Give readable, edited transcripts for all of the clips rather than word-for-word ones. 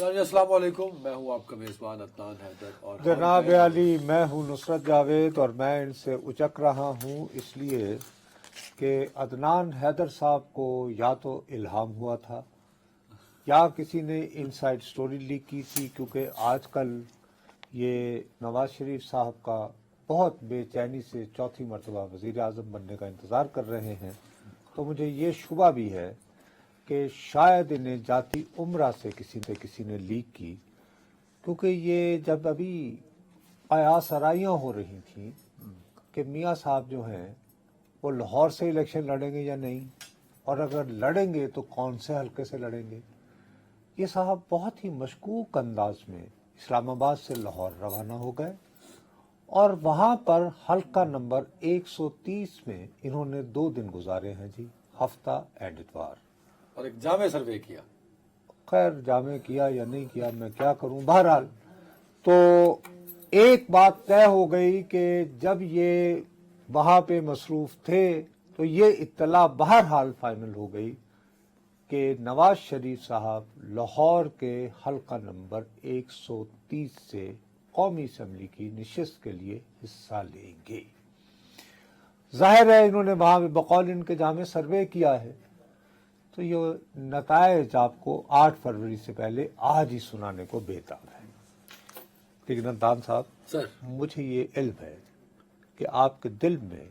السلام علیکم، میں ہوں آپ کا میزبان عدنان حیدر اور جناب علی، میں ہوں نصرت جاوید اور میں ان سے اچک رہا ہوں اس لیے کہ عدنان حیدر صاحب کو یا تو الہام ہوا تھا یا کسی نے انسائیڈ سٹوری لیک کی تھی، کیونکہ آج کل یہ نواز شریف صاحب کا بہت بے چینی سے چوتھی مرتبہ وزیر اعظم بننے کا انتظار کر رہے ہیں، تو مجھے یہ شبہ بھی ہے کہ شاید انہیں جاتی عمرہ سے کسی نے لیک کی، کیونکہ یہ جب ابھی آیاسرائیاں ہو رہی تھیں کہ میاں صاحب جو ہیں وہ لاہور سے الیکشن لڑیں گے یا نہیں، اور اگر لڑیں گے تو کون سے حلقے سے لڑیں گے، یہ صاحب بہت ہی مشکوک انداز میں اسلام آباد سے لاہور روانہ ہو گئے اور وہاں پر حلقہ نمبر 130 میں انہوں نے 2 دن گزارے ہیں جی، ہفتہ اینڈ اتوار، اور ایک جامع سروے کیا۔ خیر جامع کیا یا نہیں کیا میں کیا کروں، بہرحال تو ایک بات طے ہو گئی کہ جب یہ وہاں پہ مصروف تھے تو یہ اطلاع بہرحال فائنل ہو گئی کہ نواز شریف صاحب لاہور کے حلقہ نمبر 130 سے قومی اسمبلی کی نشست کے لیے حصہ لیں گے۔ ظاہر ہے انہوں نے وہاں پہ بقول ان کے جامع سروے کیا ہے، تو یہ نتائج آپ کو 8 فروری سے پہلے آج ہی سنانے کو بےتاب ہے۔ لیکن عدنان صاحب، سر، مجھے یہ علم ہے کہ آپ کے دل میں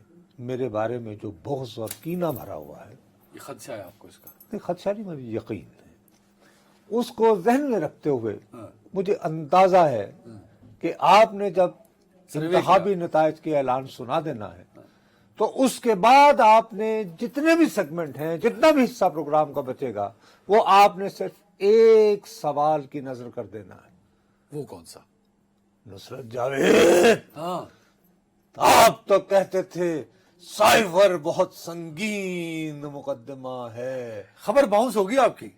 میرے بارے میں جو بغض اور کینہ بھرا ہوا ہے، یہ خدشہ ہے آپ کو اس کا؟ نہیں خدشہ نہیں، مجھے یقین ہے، اس کو ذہن میں رکھتے ہوئے مجھے اندازہ ہے کہ آپ نے جب انتخابی نتائج کے اعلان سنا دینا ہے تو اس کے بعد آپ نے جتنے بھی سیگمنٹ ہیں، جتنا بھی حصہ پروگرام کا بچے گا، وہ آپ نے صرف ایک سوال کی نظر کر دینا ہے۔ وہ کون سا؟ نصرت جاوید، ہاں، آپ تو کہتے تھے سائفر بہت سنگین مقدمہ ہے، خبر باؤنس ہوگی آپ کی؟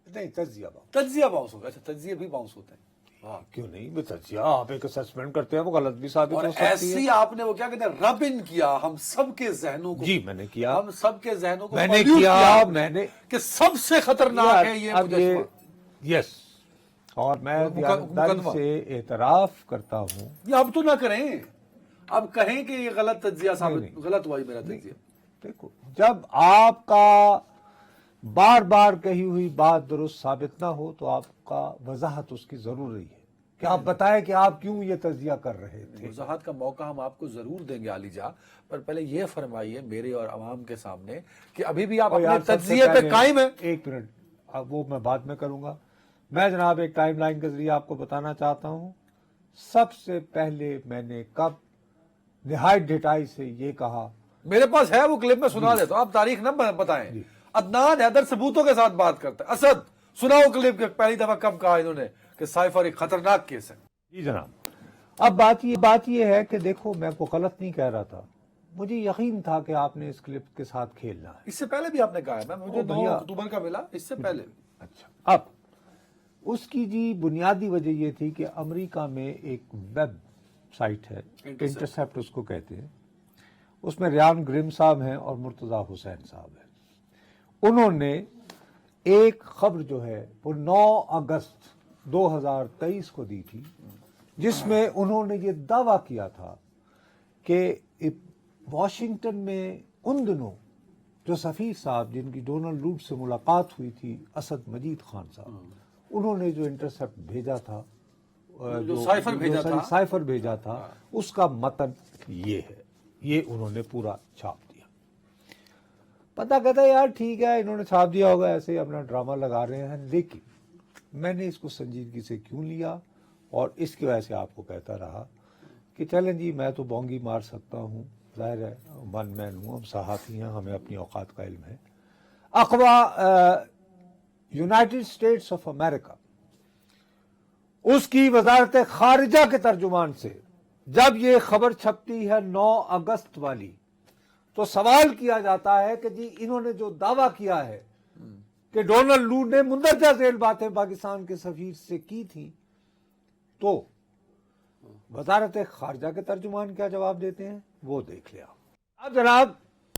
نہیں تجزیہ بات، تجزیہ باؤنس ہوگا؟ اچھا، تجزیے بھی باؤنس ہوتے ہیں؟ کیوں نہیں بے تجزیہ آپ ایک اسسمنٹ کرتے ہیں، وہ غلط بھی ثابت اور ہو سکتی ہے۔ ایسی آپ نے وہ کیا کہتے ہیں رب ان کیا ہم سب کے ذہنوں کو، جی میں نے کیا، ہم سب کے ذہنوں کو میں نے pollute کیا، آپ میں نے کہ سب سے خطرناک ہے یہ اب مجسمہ۔ یس، اور میں دیانتداری مقدمہ سے اعتراف کرتا ہوں۔ یہ اب تو نہ کریں، اب کہیں کہ یہ غلط تجزیہ ثابت، نہیں۔ غلط ہوا یہ میرا تجزیہ۔ دیکھو، جب آپ کا بار بار کہی ہوئی بات درست ثابت نہ ہو تو آپ کا وضاحت اس کی ضروری ہے کہ آپ بتائیں کہ آپ کیوں یہ تجزیہ کر رہے تھے۔ وضاحت کا موقع ہم آپ کو ضرور دیں گے علی جا، پر پہلے یہ فرمائیے میرے اور عوام کے سامنے کہ ابھی بھی آپ اپنے تجزیے پہ قائم ہیں؟ ایک منٹ، اب وہ میں بعد میں کروں گا۔ میں جناب ایک ٹائم لائن کے ذریعے آپ کو بتانا چاہتا ہوں، سب سے پہلے میں نے کب نہایت ڈٹائی سے یہ کہا، میرے پاس ہے وہ کلپ، میں سنا دیتا ہوں، آپ تاریخ نہ بتائیں۔ عدنان حیدر ثبوتوں کے ساتھ بات کرتا ہے۔ اسد سناؤ کلپ کہ پہلی دفعہ کب کہا انہوں نے کہ سائفر ایک خطرناک کیس ہے؟ جی جناب، اب بات یہ ہے کہ دیکھو میں کو غلط نہیں کہہ رہا تھا، مجھے یقین تھا کہ آپ نے اس کلپ کے ساتھ کھیلنا ہے۔ اس سے پہلے بھی آپ نے کہا ہے، مجھے 9 اکتوبر کا ملا، اس سے پہلے بھی۔ اچھا، اب اس کی جی بنیادی وجہ یہ تھی کہ امریکہ میں ایک ویب سائٹ ہے، انٹرسیپٹ اس کو کہتے ہیں، اس میں ریان گرم صاحب ہیں اور مرتضی حسین صاحب ہیں۔ انہوں نے ایک خبر جو ہے وہ 9 اگست 2023 کو دی تھی، جس میں انہوں نے یہ دعویٰ کیا تھا کہ واشنگٹن میں ان دنوں جو سفیر صاحب جن کی ڈونلڈ روڈ سے ملاقات ہوئی تھی، اسد مجید خان صاحب، انہوں نے جو انٹرسیپٹ بھیجا تھا، جو سائفر بھیجا تھا، اس کا متن یہ ہے، یہ انہوں نے پورا چھاپ دیا۔ پتہ کہتا ہے یار ٹھیک ہے انہوں نے چھاپ دیا ہوگا، ایسے ہی اپنا ڈرامہ لگا رہے ہیں، لیکن میں نے اس کو سنجیدگی سے کیوں لیا اور اس کی وجہ سے آپ کو کہتا رہا کہ چلیں جی میں تو بونگی مار سکتا ہوں، ظاہر ہے ون مین ہوں، ہم صحافی ہیں، ہمیں اپنی اوقات کا علم ہے۔ یونائٹڈ اسٹیٹس آف امریکہ، اس کی وزارت خارجہ کے ترجمان سے جب یہ خبر چھپتی ہے 9 اگست والی، تو سوال کیا جاتا ہے کہ جی انہوں نے جو دعویٰ کیا ہے کہ ڈونلڈ لو نے مندرجہ ذیل باتیں پاکستان کے سفیر سے کی تھیں، تو وزارت خارجہ کے ترجمان کیا جواب دیتے ہیں وہ دیکھ لیا۔ اب جناب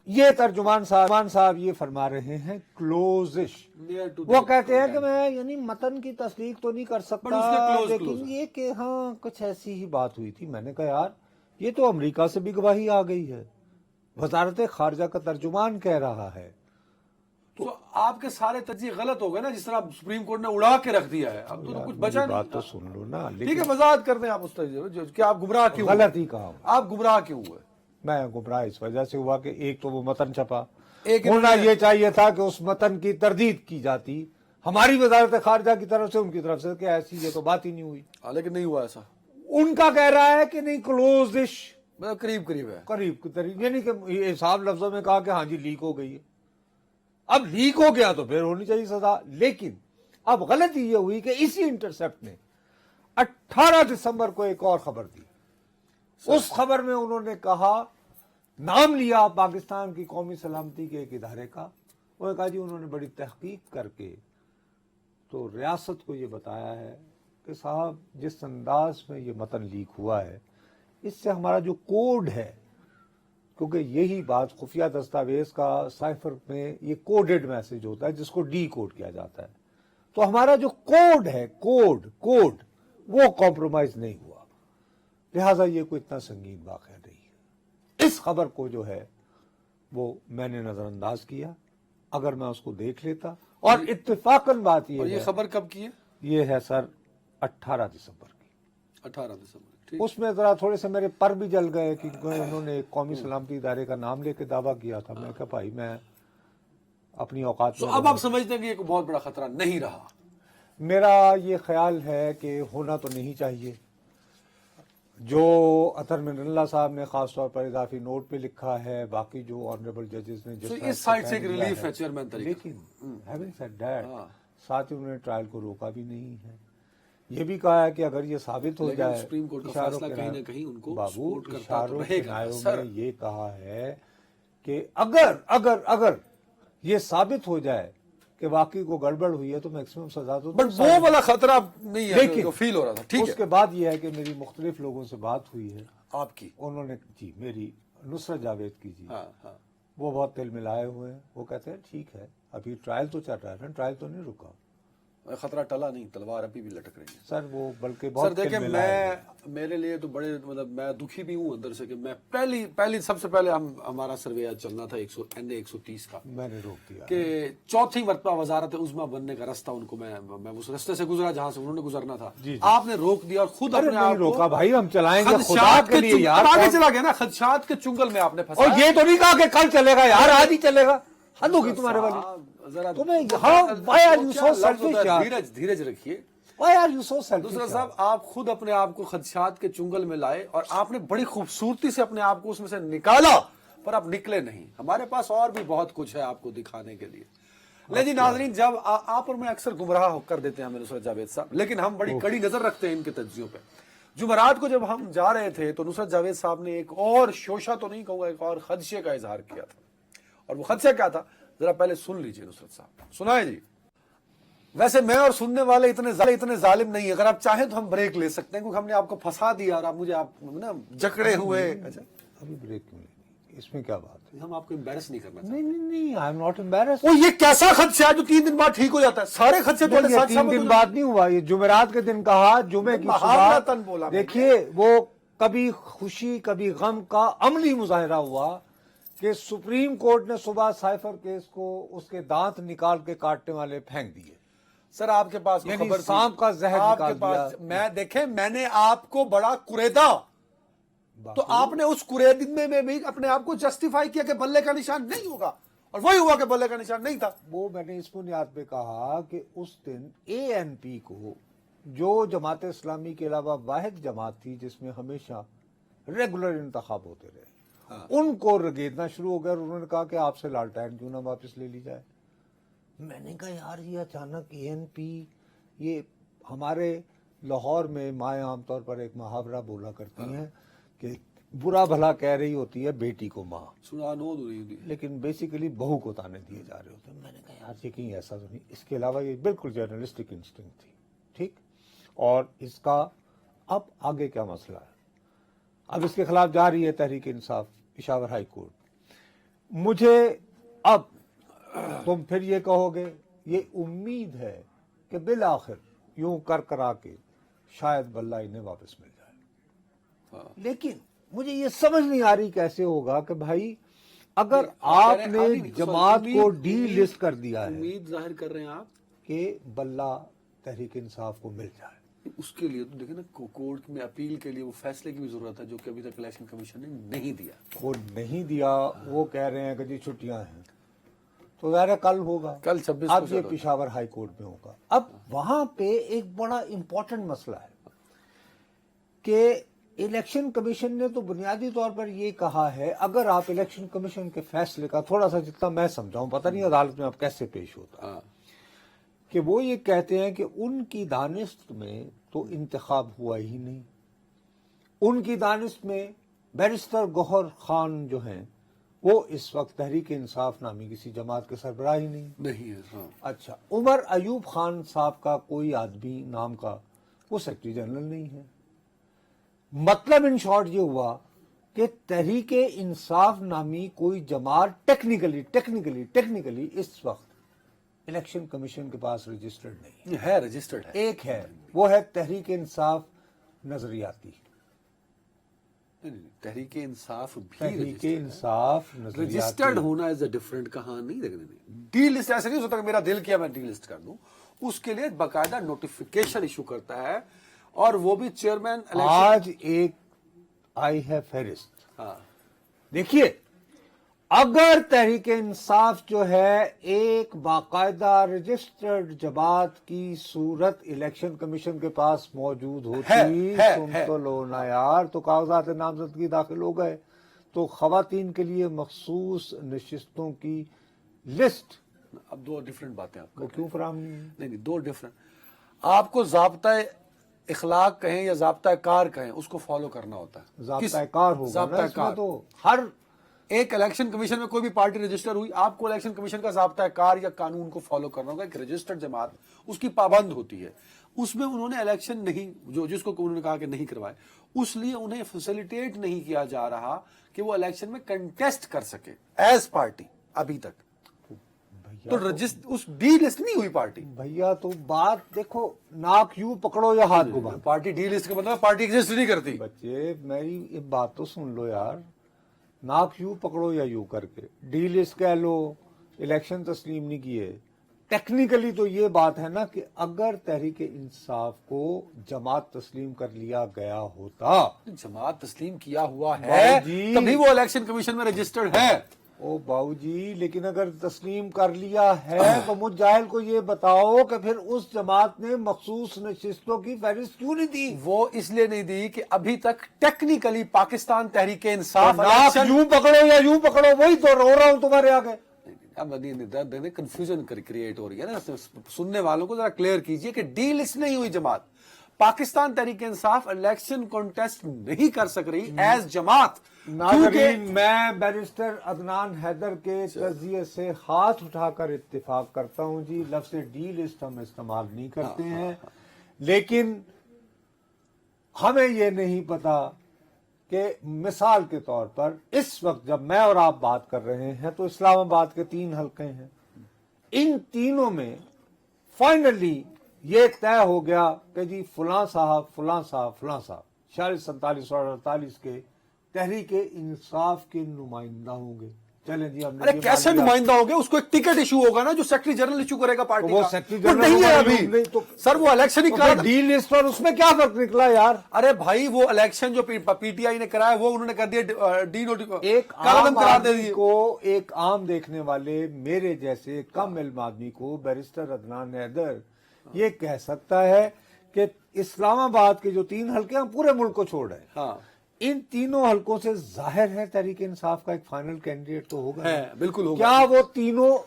یہ ترجمان صاحب یہ فرما رہے ہیں کلوزش. وہ کہتے ہیں کہ میں یعنی متن کی تصدیق تو نہیں کر سکتا لیکن یہ کہ ہاں کچھ ایسی ہی بات ہوئی تھی. میں نے کہا یار یہ تو امریکہ سے بھی گواہی آ گئی ہے, وزارت خارجہ کا ترجمان کہہ رہا ہے. تو آپ کے سارے تجزیے غلط ہو گئے نا, جس طرح سپریم کورٹ نے اڑا کے رکھ دیا ہے. اب تو کچھ بچا نہیں. بات تو سن لو نا. ٹھیک ہے, وضاحت کر دیں آپ اس تجزیے کہ آپ گمراہ کیوں ہوئے. غلط ہی کہا ہوں. آپ گمراہ کیوں ہوئے؟ میں گمراہ اس وجہ سے ہوا کہ ایک تو وہ متن چھپا, ایک ہونا یہ چاہیے تھا کہ اس متن کی تردید کی جاتی ہماری وزارت خارجہ کی طرف سے, ان کی طرف سے, کہ ایسی یہ تو بات ہی نہیں ہوئی. لیکن نہیں ہوا ایسا. ان کا کہہ رہا ہے کہ نہیں کلوزش مطلب قریب قریب ہے, قریب کی طریق, یعنی کہ یہ صاف لفظوں میں کہا کہ ہاں جی لیک ہو گئی ہے. اب لیک ہو گیا تو پھر ہونی چاہیے سزا. لیکن اب غلطی یہ ہوئی کہ اسی انٹرسپٹ نے 18 دسمبر کو ایک اور خبر دی. اس خبر میں انہوں نے کہا, نام لیا پاکستان کی قومی سلامتی کے ایک ادارے کا. وہ نے کہا جی انہوں نے بڑی تحقیق کر کے تو ریاست کو یہ بتایا ہے کہ صاحب جس انداز میں یہ متن لیک ہوا ہے اس سے ہمارا جو کوڈ ہے, کیونکہ یہی بات خفیہ دستاویز کا سائفر میں یہ کوڈڈ میسج ہوتا ہے جس کو ڈی کوڈ کیا جاتا ہے, تو ہمارا جو کوڈ ہے کوڈ وہ کمپرومائز نہیں ہوا. لہٰذا یہ کوئی اتنا سنگین واقعہ نہیں ہے. اس خبر کو جو ہے وہ میں نے نظر انداز کیا. اگر میں اس کو دیکھ لیتا, اور اتفاقاً بات یہ ہے, خبر کب کی ہے؟ یہ ہے سر 18 دسمبر کی. 18 دسمبر. اس میں ذرا تھوڑے سے میرے پر بھی جل گئے کہ انہوں نے قومی سلامتی ادارے کا نام لے کے دعویٰ کیا تھا. میں کہا بھائی میں اپنی اوقات تو اب آپ سمجھتے ہیں کہ یہ کوئی بہت بڑا خطرہ نہیں رہا؟ میرا یہ خیال ہے کہ ہونا تو نہیں چاہیے. جو اطہر من اللہ صاحب نے خاص طور پر اضافی نوٹ پہ لکھا ہے, باقی جو آنریبل ججز نے اس سائڈ سے ایک ریلیف ہے چیئرمین طریقہ. لیکن ہیونگ سیڈ دیٹ, ساتھ ہی انہوں نے ٹرائل کو روکا بھی نہیں ہے. یہ بھی کہا ہے کہ اگر یہ ثابت ہو جائے, سپریم کورٹ کا فیصلہ کہیں نہ کہیں ان کو بابو سپورٹ کرتا اشاروں رہے کے گا. نایوں میں یہ کہا ہے کہ اگر یہ ثابت ہو جائے کہ واقعی کو گڑبڑ ہوئی ہے تو میکسیمم سزا تو, بٹ وہ والا خطرہ نہیں ہے لیکن جو فیل ہو رہا تھا. ٹھیک ہے, اس کے بعد یہ ہے کہ میری مختلف لوگوں سے بات ہوئی ہے. آپ کی انہوں نے جی میری نصرت جاوید کی جی, ہاں ہاں, وہ بہت تل ملائے ہوئے ہیں. وہ کہتے ہیں ٹھیک ہے ابھی ٹرائل تو چل رہا ہے نا, ٹرائل تو نہیں رکا, خطرہ ٹلا نہیں, تلوار ابھی بھی لٹک رہی ہے. سر وہ بلکہ سر بہت دیکھیں, میرے لیے تو بڑے مطلب میں دکھی بھی ہوں اندر سے کہ میں پہلی سب سے پہلے ہمارا سروے چلنا تھا NA-130 کا, میں نے روک دیا کہ چوتھی مرتبہ وزارت عظمیٰ بننے کا راستہ ان کو میں اس راستے سے گزرا جہاں سے انہوں نے گزرنا تھا. آپ نے روک دیا اور خود اپنے آپ کو روکا. بھائی ہم چلائیں گے خدا کے لیے یار, آگے چلا گیا نا, خدشات کے چنگل میں آپ نے پھنسا. اور یہ تو نہیں کہا کہ کل چلے گا یار, آج ہی چلے گا. حد ہوگی تمہارے والی. دھیرج رکھیے. دوسرا صاحب, آپ خود اپنے آپ کو خدشات کے چنگل میں لائے اور آپ نے بڑی خوبصورتی سے اپنے آپ کو اس میں سے نکالا, پر آپ نکلے نہیں. ہمارے پاس اور بھی بہت کچھ ہے آپ کو دکھانے کے لیے. لیکن جی ناظرین, جب آپ اور میں اکثر گمراہ کر دیتے ہیں ہمیں نصرت جاوید صاحب, لیکن ہم بڑی کڑی نظر رکھتے ہیں ان کے تجزیوں پہ. جمعرات کو جب ہم جا رہے تھے تو نصرت جاوید صاحب نے ایک اور شوشہ تو نہیں کہوں گا, ایک اور خدشے کا اظہار کیا تھا. اور وہ خدشہ کیا تھا ذرا پہلے سن لیجئے نصرت صاحب, سنائیں جی. ویسے میں اور سننے والے اتنے ظالم نہیں ہیں, اگر آپ چاہیں تو ہم بریک لے سکتے ہیں کیونکہ ہم نے آپ کو پھنسا دیا اور آپ مجھے نا جکڑے ہوئے. اچھا ابھی بریک کیوں لیں, اس میں کیا بات ہے؟ ہم آپ کو امبیرس نہیں کرنا چاہتے. نہیں آئی ایم ناٹ امبیرس. وہ یہ کیسا خدشہ ہے جو 3 دن بعد ٹھیک ہو جاتا ہے؟ سارے خدشے تو 3 دن بعد نہیں ہوا, یہ جمعرات کے دن کہا, جمعے کی صبح. دیکھیے وہ کبھی خوشی کبھی غم کا عملی مظاہرہ ہوا کہ سپریم کورٹ نے صبح سائفر کیس کو اس کے دانت نکال کے کاٹنے والے پھینک دیے. سر آپ کے پاس یعنی سانپ کا زہر نکال دیا. میں دیکھیں, میں نے آپ کو بڑا کوریدا, تو آپ نے اس کوریدنے میں بھی اپنے آپ کو جسٹیفائی کیا کہ بلے کا نشان نہیں ہوگا, اور وہی ہوا کہ بلے کا نشان نہیں تھا. وہ میں نے اس بنیاد پہ کہا کہ اس دن ANP کو, جو جماعت اسلامی کے علاوہ واحد جماعت تھی جس میں ہمیشہ ریگولر انتخاب ہوتے رہے, ان کو رگیدنا شروع ہو گیا اور انہوں نے کہا کہ آپ سے لالٹین کیوں نہ واپس لے لی جائے. میں نے کہا یار یہ اچانک ANP, یہ ہمارے لاہور میں مائیں عام طور پر ایک محاورہ بولا کرتی ہیں کہ برا بھلا کہہ رہی ہوتی ہے بیٹی کو ماں, لیکن بیسیکلی بہو کو تانے دیے جا رہے ہوتے ہیں. میں نے کہا یار یہ کہیں ایسا تو نہیں. اس کے علاوہ یہ بالکل جرنلسٹک انسٹنکٹ تھی. ٹھیک, اور اس کا اب آگے کیا مسئلہ ہے؟ اب اس کے خلاف جا رہی ہے تحریک انصاف, پشاور ہائی کورٹ. मुझे अब तुम फिर ये कहोगे, ये उम्मीद है कि बिल आखिर यूं कर करा के शायद बल्ला इन्हें वापस मिल जाए, लेकिन मुझे ये समझ नहीं आ रही कैसे होगा कि भाई अगर आपने जमात को डी लिस्ट कर दिया है, उम्मीद जाहिर कर रहे हैं आप कि बल्ला तहरीक इंसाफ को मिल जाए, उसके लिए तो देखिए ना, कोर्ट में अपील के लिए वो फैसले की भी जरूरत है, जो कि अभी तक इलेक्शन कमीशन ने नहीं दिया। वो नहीं दिया, वो कह रहे हैं कि जी छुट्टियां हैं, तो ज़ाहिर कल होगा, कल 26 अब ये पेशावर हाई कोर्ट में होगा। अब वहां पे एक बड़ा इंपॉर्टेंट मसला है कि इलेक्शन कमीशन ने तो बुनियादी तौर पर ये कहा है, अगर आप इलेक्शन कमीशन के फैसले का थोड़ा सा, जितना मैं समझाऊं, पता नहीं अदालत में आप कैसे पेश होता है, कि वो ये कहते हैं कि उनकी दानिश्त में तो इंतखाब हुआ ही नहीं, उनकी दानिश्त में बैरिस्टर गौहर खान जो हैं वो इस वक्त तहरीक इंसाफ नामी किसी जमात के सरबराह ही नहीं है। हाँ। अच्छा, उमर अयूब खान साहब का कोई आदमी नाम का वो सेक्रेटरी जनरल नहीं है। मतलब इन शॉर्ट ये हुआ कि तहरीक इंसाफ नामी कोई जमात टेक्निकली इस वक्त इलेक्शन कमीशन के पास रजिस्टर्ड नहीं है। रजिस्टर्ड है, एक है, वो है तहरीक इंसाफ नजरियाती। तहरीक इंसाफ भी तहरीक इंसाफ रजिस्टर्ड होना इज अ डिफरेंट कहानी। डी लिस्ट ऐसे नहीं हो सकता कि मेरा दिल किया मैं डी लिस्ट कर दूं, उसके लिए बाकायदा नोटिफिकेशन इशू करता है, और वो भी चेयरमैन। आज एक आई है फहरिस्त। हाँ। देखिए, अगर तहरीक इंसाफ जो है एक बाकायदा रजिस्टर्ड जमात की सूरत इलेक्शन कमीशन के पास मौजूद होती, सुन तो लो ना यार, तो कागजात नामजदगी दाखिल हो गए, तो खवातीन के लिए मखसूस नशिस्तों की लिस्ट। अब दो डिफरेंट बातें आपको वो क्यों फराहम नहीं है? नहीं, दो डिफरेंट। आपको ज़ाब्ता इखलाक कहें या ज़ाब्ता कार कहें, उसको फॉलो करना होता है। ज़ाब्ता कार होगा ज़ाब्ता ना, इसमें कार तो हर एक इलेक्शन कमीशन में कोई भी पार्टी रजिस्टर हुई, आपको इलेक्शन कमीशन का ज़ाब्ता कार या कानून को फॉलो करना होगा। एक रजिस्टर्ड जमात उसकी पाबंद होती है, उसमें उन्होंने इलेक्शन नहीं, जो जिसको उन्होंने कहा कि नहीं करवाए, उसलिए उन्हें फैसिलिटेट नहीं किया जा रहा कि वो इलेक्शन में कंटेस्ट कर सके एज पार्टी अभी तक। तो रजिस्टर उस डी लिस्ट नहीं हुई पार्टी। भैया तो बात देखो, नाक यूं पकड़ो या हाथ घुमा। पार्टी डी लिस्ट के मतलब पार्टी एग्जिस्ट नहीं करती। बच्चे मेरी ये बात तो सुन लो यार, नाक यूं पकड़ो या यूं करके, डी लिस्ट कह लो, इलेक्शन तस्लीम नहीं किए। टेक्निकली तो ये बात है ना कि अगर तहरीक इंसाफ को जमात तस्लीम कर लिया गया होता, जमात तस्लीम किया हुआ है तभी वो इलेक्शन कमीशन में रजिस्टर्ड है। ओ बाबूजी, लेकिन अगर तस्लीम कर लिया है तो मुझ जाहिल को ये बताओ कि फिर उस जमात ने मखसूस नशिस्तों की फहरिस्त क्यों नहीं दी? वो इसलिए नहीं दी कि अभी तक टेक्निकली पाकिस्तान तहरीक इंसाफ यूं पकड़ो या यूं पकड़ो, वही तो रो रहा हूं तुम्हारे आगे। अब कंफ्यूजन क्रिएट हो रही है ना, सुनने वालों को जरा क्लियर कीजिए कि डी लिस्ट नहीं हुई जमात। पाकिस्तान तहरीक इंसाफ इलेक्शन कॉन्टेस्ट नहीं कर सक रही एज जमात। नाज़रीन, मैं बैरिस्टर अदनान हैदर के तज़किये से हाथ उठाकर इत्तेफाक करता हूं जी, लफ्ज़ डी लिस्ट हम इस्तेमाल नहीं करते हैं, लेकिन हमें यह नहीं पता कि मिसाल के तौर पर इस वक्त जब मैं और आप बात कर रहे हैं तो इस्लामाबाद के 3 हलके हैं, इन तीनों में फाइनली ये तय हो गया कि जी फलां साहब 46, 47 और 48 के तहरीक इंसाफ के नुमाइंदा होंगे। चलें जी, हमने अरे कैसे नुमाइंदा होंगे? उसको एक टिकट इशू होगा ना, जो सेक्रेटरी जनरल इशू करेगा पार्टी तो वो का। सेक्रेटरी वो जनरल नहीं है अभी नहीं, तो सर वो इलेक्शन ही करा। डी लिस्ट पर उसमें क्या फर्क निकला यार? अरे भाई वो इलेक्शन जो पीटीआई ने कराया वो उन्होंने कर दिया डी नोटिफिकेशन, एक आम आदमी को, एक आम देखने वाले मेरे जैसे कम इल्म आदमी को बैरिस्टर अदनान हैदर ये कह सकता है कि इस्लामाबाद के जो 3 हलके हैं पूरे मुल्क को छोड़ रहे हैं, हाँ, इन तीनों हलकों से जाहिर है तहरीक इंसाफ का एक फाइनल कैंडिडेट तो होगा है, बिल्कुल होगा। क्या वो तीनों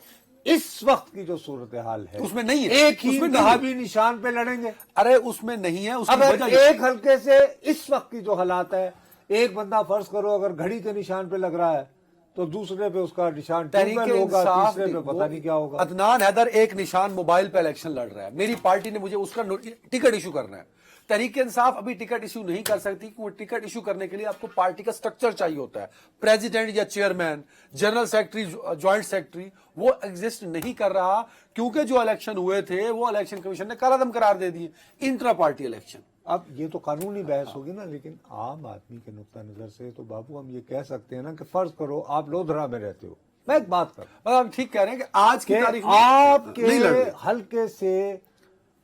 इस वक्त की जो सूरत हाल है उसमें नहीं है, एक ही दहाबी निशान पे लड़ेंगे? अरे उसमें नहीं है। उसकी अगर वजह एक हलके से इस वक्त की जो हालात है, एक बंदा फर्ज करो अगर घड़ी के निशान पे लग रहा है तो दूसरे पे उसका निशान ट्यूबवेल होगा, तीसरे पे पता नहीं क्या होगा। अदनान हैदर एक निशान मोबाइल पे इलेक्शन लड़ रहा है, मेरी पार्टी ने मुझे उसका टिकट इशू करना है, तहरीक इंसाफ अभी टिकट इशू नहीं कर सकती, क्योंकि टिकट इशू करने के लिए आपको पार्टी का स्ट्रक्चर चाहिए होता है, प्रेसिडेंट या chairman, general secretary, joint secretary, वो एग्जिस्ट नहीं कर रहा, क्योंकि जो इलेक्शन हुए थे वो इलेक्शन कमीशन ने कालादम करार दे दिए, इंट्रा पार्टी इलेक्शन। अब ये तो कानूनी बहस होगी ना, लेकिन आम आदमी के नुक्ता नजर से तो बाबू हम ये कह सकते हैं ना कि फर्ज करो आप लोधरा में रहते हो, मैं एक बात कर, आप ठीक कह रहे हैं कि आज की तारीख में आपके नहीं लड़ रहे। हल्के से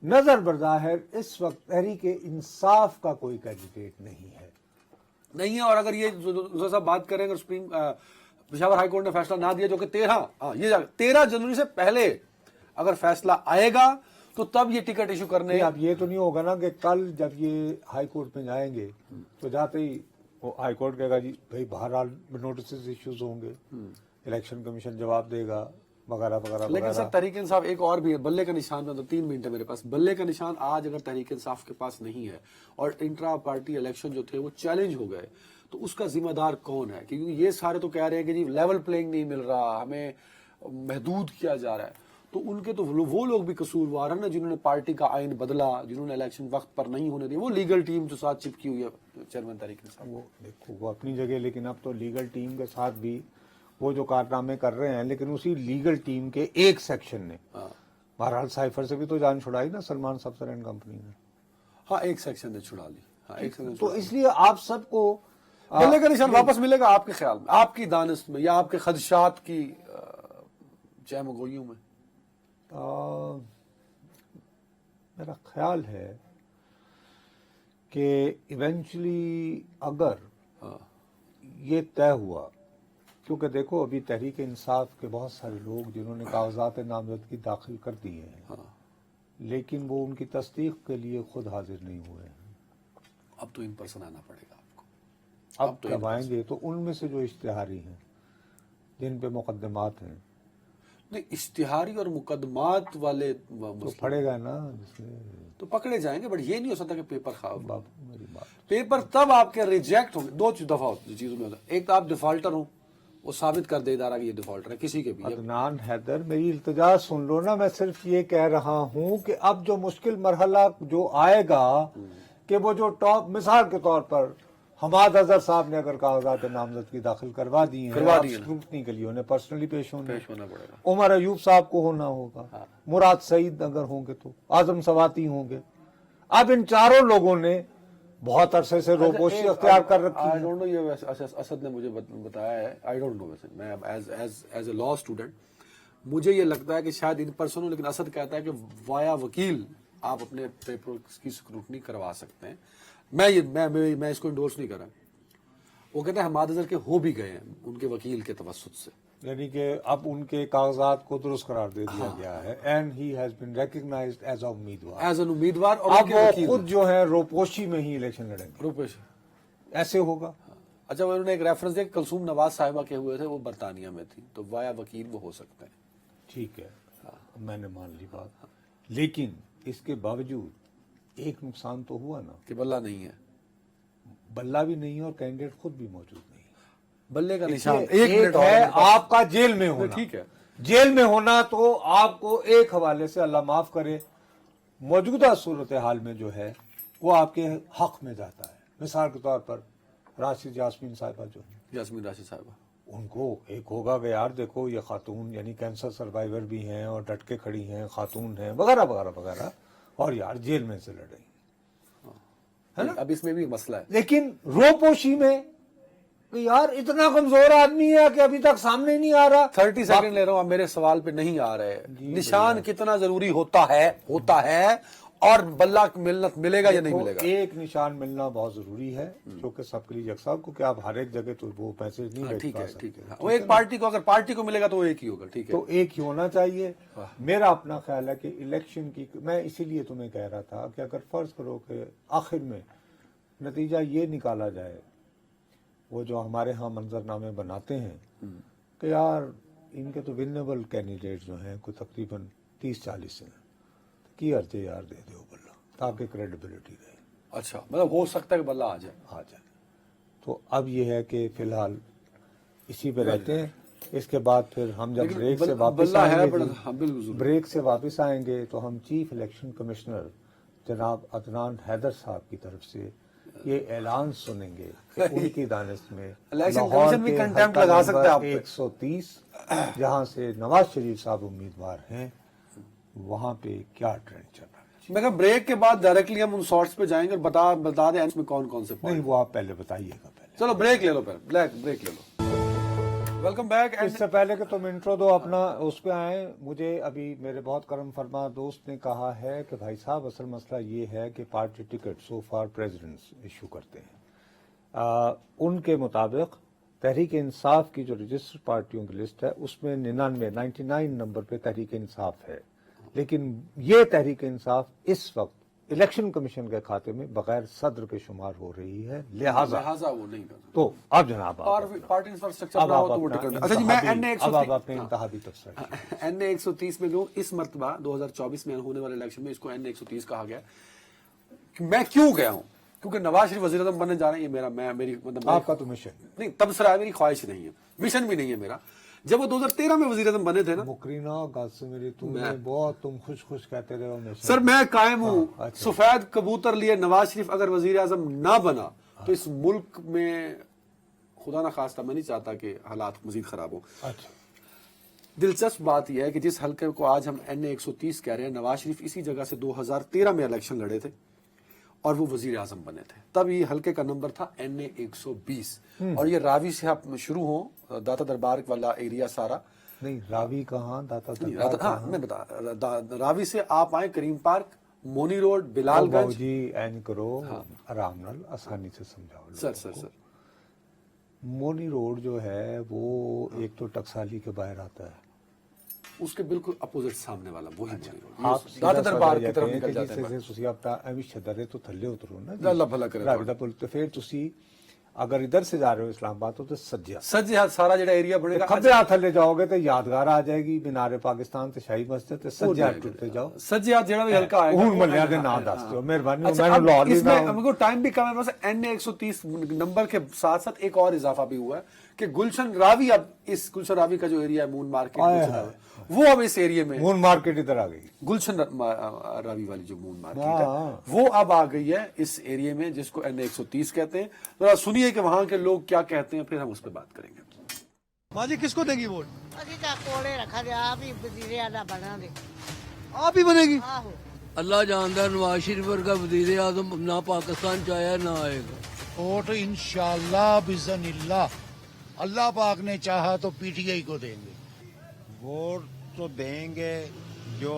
नजर बरदाहिर इस वक्त तहरीक इंसाफ का कोई कैंडिडेट नहीं है। और अगर ये जो साहब बात करें, अगर सुप्रीम पेशावर हाई कोर्ट ने फैसला ना दिया, जो कि 13 जनवरी से पहले अगर फैसला आएगा तो तब ये टिकट इशू करने। अब ये तो नहीं होगा ना कि कल जब ये हाई कोर्ट में जाएंगे तो जाते ही वो हाई कोर्ट कहेगा जी भाई बहरहाल नोटिस इश्यूज होंगे, इलेक्शन कमीशन जवाब देगा वगैरह वगैरह। लेकिन सर तहरीक इंसाफ एक और भी है, बल्ले का निशान में, तो 3 मिनट है मेरे पास, बल्ले का निशान आज अगर तहरीक इंसाफ के पास नहीं है और इंट्रा पार्टी इलेक्शन जो थे वो चैलेंज हो गए, तो उसका जिम्मेदार कौन है? क्योंकि ये सारे तो कह रहे हैं कि जी लेवल प्लेइंग नहीं मिल रहा, हमें महदूद किया जा रहा है, तो उनके तो वो लोग भी कसूरवार हैं ना जिन्होंने पार्टी का आइन बदला, जिन्होंने इलेक्शन वक्त पर नहीं होने दिया, वो लीगल टीम जो साथ चिपकी हुई है चेयरमैन तहरीक इंसाफ। वो देखो वो अपनी जगह, लेकिन अब तो लीगल टीम के साथ भी वो जो कारनामे कर रहे हैं, लेकिन उसी लीगल टीम के एक सेक्शन ने बहरहाल साइफर से भी तो जान छुड़ाई ना सलमान सफदर एंड कंपनी ने। हाँ, एक सेक्शन ने छुड़ा ली, हाँ एक सेक्शन। तो इसलिए आप सबको बल्ले का निशान वापस मिलेगा आपके ख्याल में, आपकी दानिश में, या आपके खदशात की जयमगोइयों में? मेरा ख्याल है कि इवेंचुअली अगर ये तय हुआ, क्योंकि देखो अभी तहरीक इंसाफ के बहुत सारे लोग जिन्होंने कागजात नामजदगी दाखिल कर दिए हैं, लेकिन वो उनकी तस्दीक के लिए खुद हाजिर नहीं हुए हैं। अब तो इन पर्सन आना पड़ेगा आपको, अब तो जब आएंगे तो उनमें से जो इश्तिहारी हैं जिन पे मुकदमात हैं, नहीं इश्तिहारी और मुकदमात वाले तो पड़ेगा ना, तो पकड़े जाएंगे, बट ये नहीं हो सकता कि पेपर खाओ। बाबू मेरी बात, पेपर तब आपके रिजेक्ट होंगे, दो दफा चीजों में होता है, एक तो आप डिफॉल्टर हो, वो साबित कर दे इदारा कि ये डिफॉल्टर है किसी के भी। अदनान हैदर मेरी इल्तिजा सुन लो ना, मैं सिर्फ ये कह रहा हूं कि अब जो मुश्किल मरहला जो आएगा कि वो जो टॉप, मिसाल के तौर पर हमाद अजहर साहब ने अगर कागजात नामजदगी दाखिल करवा दी है, स्क्रूटनी के लिए उन्हें पर्सनली पेश होना पड़ेगा, उमर अयूब साहब को होना होगा, मुराद सईद अगर होंगे तो आजम सवाती होंगे। अब इन चारों लोगों ने बहुत अरसे से रोपोशी अख्तियार कर रखी है। आई डोंट नो, ये असद ने मुझे बताया है, आई डोंट नो, वैसे मैं एज ए लॉ स्टूडेंट मुझे ये लगता है कि शायद इन पर्सन, लेकिन असद कहता है कि वाया वकील आप अपने पेपर की स्क्रूटनी करवा सकते हैं। मैं इसको इंडोर्स नहीं कर रहा। वो कहते हैं हमाद अजहर के हो भी गए हैं उनके वकील के तवस्सुत से, यानी कि अब उनके कागजात को दुरुस्त करार दे दिया गया है, and he has been recognised as an उम्मीदवार। और अब वो खुद जो है रोपोशी में ही इलेक्शन लड़ेंगे, रोपोशी ऐसे होगा। अच्छा, उन्होंने एक रेफरेंस दिया, कलसूम नवाज साहिबा के हुए थे, वो बरतानिया में थी, तो वाया वकील वो हो सकते हैं। ठीक है, मैंने मान ली बात, लेकिन इसके बावजूद एक नुकसान तो हुआ ना कि बल्ला नहीं है, बल्ला भी नहीं है और कैंडिडेट खुद भी मौजूद नहीं है। बल्ले का निशान एक मिनट है आपका जेल में होना, ठीक है, जेल में होना तो आपको एक हवाले से अल्लाह माफ करे मौजूदा सूरत हाल में जो है वो आपके हक में जाता है। मिसाल के तौर पर राशिद यास्मीन साहिबा जो है, यास्मीन राशिद साहिबा, उनको एक होगा कि यार देखो ये खातून यानी कैंसर सर्वाइवर भी हैं और डट के खड़ी हैं, खातून हैं वगैरह वगैरह वगैरह, और यार जेल में से लड़ रही है ना। अब इसमें भी मसला है, लेकिन रोपोशी में कि यार इतना कमजोर आदमी है कि अभी तक सामने नहीं आ रहा। 30 सेकंड ले रहा हूं, आप मेरे सवाल पे नहीं आ रहे। निशान कितना जरूरी होता है और बल्ला मिलेगा या नहीं मिलेगा? एक निशान मिलना बहुत जरूरी है, जो कि सबके लिए यकसा, क्योंकि आप हर एक जगह तो वो पैसे नहीं भेज ठीक पा है, सकते। ठीक है, वो एक पार्टी को, अगर पार्टी को मिलेगा तो वो एक ही होगा, ठीक है, तो एक ही होना चाहिए। मेरा अपना ख्याल है कि इलेक्शन की, मैं इसीलिए तुम्हें कह रहा था कि अगर फर्ज करो कि आखिर में नतीजा ये निकाला जाए, वो जो हमारे यहाँ मंजरनामे बनाते हैं कि यार इनके तो विनेबल कैंडिडेट जो हैं कोई तकरीबन 30-40 हैं, की अर्ज यार दे दो बल्ला ताकि क्रेडिबिलिटी रहे। अच्छा, मतलब हो सकता है कि बल्ला आ जाए। तो अब ये है कि फिलहाल इसी पे रहते हैं। इसके बाद फिर हम जब ब्रेक से वापस आएंगे, ब्रेक से वापस आएंगे तो हम चीफ इलेक्शन कमिश्नर जनाब अदनान हैदर साहब की तरफ से ये ऐलान सुनेंगे कि उनकी दानिश में इलेक्शन लाहौर कमीशन भी के कंटेम्प्ट हल्का लगा सकता है नंबर आप पे। 130 जहां से नवाज शरीफ साहब उम्मीदवार हैं, वहां पे क्या ट्रेंड चल रहा है? मैं कहा ब्रेक के बाद डायरेक्टली हम उन शॉर्ट्स पे जाएंगे और बता दें इसमें कौन कौन से नहीं, पॉइंट। वो आप पहले बताइएगा पहले। चलो ब्रेक ले लो पहले, ब्रेक ले लो। Welcome back. इससे पहले कि तुम इंट्रो दो अपना, उस पे आए, मुझे अभी मेरे बहुत करम फरमा दोस्त ने कहा है कि भाई साहब असल मसला ये है कि पार्टी टिकट सो फार प्रेसिडेंट्स इशू करते हैं। उनके मुताबिक तहरीक इंसाफ की जो रजिस्टर्ड पार्टियों की लिस्ट है उसमें 99 नंबर पे तहरीक इंसाफ है, लेकिन ये तहरीक इंसाफ इस वक्त इलेक्शन कमीशन के खाते में बगैर सदर के शुमार हो रही है, लिहाजा वो नहीं कर तो अब जनाब पार्टी इंफ्रास्ट्रक्चर अब बना हो आप तो वो अपना टिकट। अच्छा जी, मैं अब आप अपने इंतहाबी तफसील NA 130 में जो इस मर्तबा 2024 में होने वाले इलेक्शन में इसको NA 130 कहा गया। कि मैं क्यों गया हूं? क्योंकि नवाज शरीफ वजीर आज़म बनने जा रहे हैं। ये मेरी मतलब आपका तो मिशन नहीं, तबसरा है, मेरी ख्वाहिश नहीं है, मिशन भी नहीं है मेरा। जब वो 2013 में वजीर आज़म बने थे ना, मुकरीना गाज से मेरी तुमने बहुत तुम खुश खुश कहते रहे हो सर मैं कायम हूं। अच्छा। सफेद कबूतर लिए नवाज शरीफ अगर वजीर आज़म ना बना तो इस मुल्क में खुदा ना खास्ता, मैं नहीं चाहता कि हालात मजीद खराब हो। अच्छा, दिलचस्प बात यह है कि जिस हल्के को आज हम NA 130 कह रहे हैं, नवाज शरीफ इसी जगह से 2013 में इलेक्शन लड़े थे और वो वजीर आजम बने थे। तब ये हल्के का नंबर था NA 120 और ये रावी से आप शुरू हो दाता दरबार वाला एरिया सारा। नहीं रावी कहाँ, दाता हाँ मैं बता, रावी से आप आए करीम पार्क, मोनी रोड, बिलालगंज। जी एन करो आराम नाल आसानी से समझाओ sir sir sir Moni road जो है वो एक तो टकसाली के बाहर आता है, उसके बिल्कुल अपोजिट सामने वाला वही मोनी रोड। आप दाता दरबार की तरफ निकल जाते हैं। ਤੁਸੀਂ ਆਪਣਾ ਐਵੇਂ ਛੱਡਰੇ ਤੋਂ ਥੱਲੇ ਉਤਰੋ ਨਾ ਜੀ, ਅੱਲਾ ਭਲਾ ਕਰੇ ਰਾਵੀ ਦਾ ਪੁਲ ਤੇ ਫਿਰ ਤੁਸੀਂ अगर इधर से जा रहे हो इस्लामाबाद तो सज्जे सज्जे हाथ सारा जो एरिया बनेगा, खब्बे हाथ थल्ले जाओगे तो यादगार आ जाएगी मीनारे पाकिस्तान ते शाही मस्जिद ते सज्जे हाथ टुटते जाओ। सज्जे हाथ जेड़ा भी हल्का आएगा हुन मल्लिया दे नाम दस दो मेहरबानी। अच्छा, मैंने लाहौर ही इसमें ना हमको टाइम भी कम है, बस NA 130 नंबर के साथ साथ एक और इजाफा भी हुआ है कि गुलशन रावी, अब इस गुलशन रावी का जो एरिया है मून मार्केट, वो अब इस एरिया में मून मार्केट इधर आ गई। गुलशन रावी वाली जो मून मार्केट है वो अब आ गई है इस एरिया में, जिसको NA 130 कहते हैं। तो सुनिए कि वहां के लोग क्या कहते हैं, फिर हम उस पर बात करेंगे। माँ जी किसको देंगी वोट? ਅਸੀਂ ਤਾਂ ਕੋਲੇ ਰੱਖਾ ਦੇ ਆਪ ਹੀ ਵਜ਼ੀਰੇ ਆਲਾ ਬਣਾਂਗੇ। आप ही बनेगी? ਆਹੋ अल्लाह जानदा नवाज शरीफ वर्गा वजीर आजम ना पाकिस्तान चाहे ना आएगा। वोट इंशाअल्लाह बिज़निल्लाह अल्लाह पाक ने चाहा तो PTI को देंगे। वोट तो देंगे जो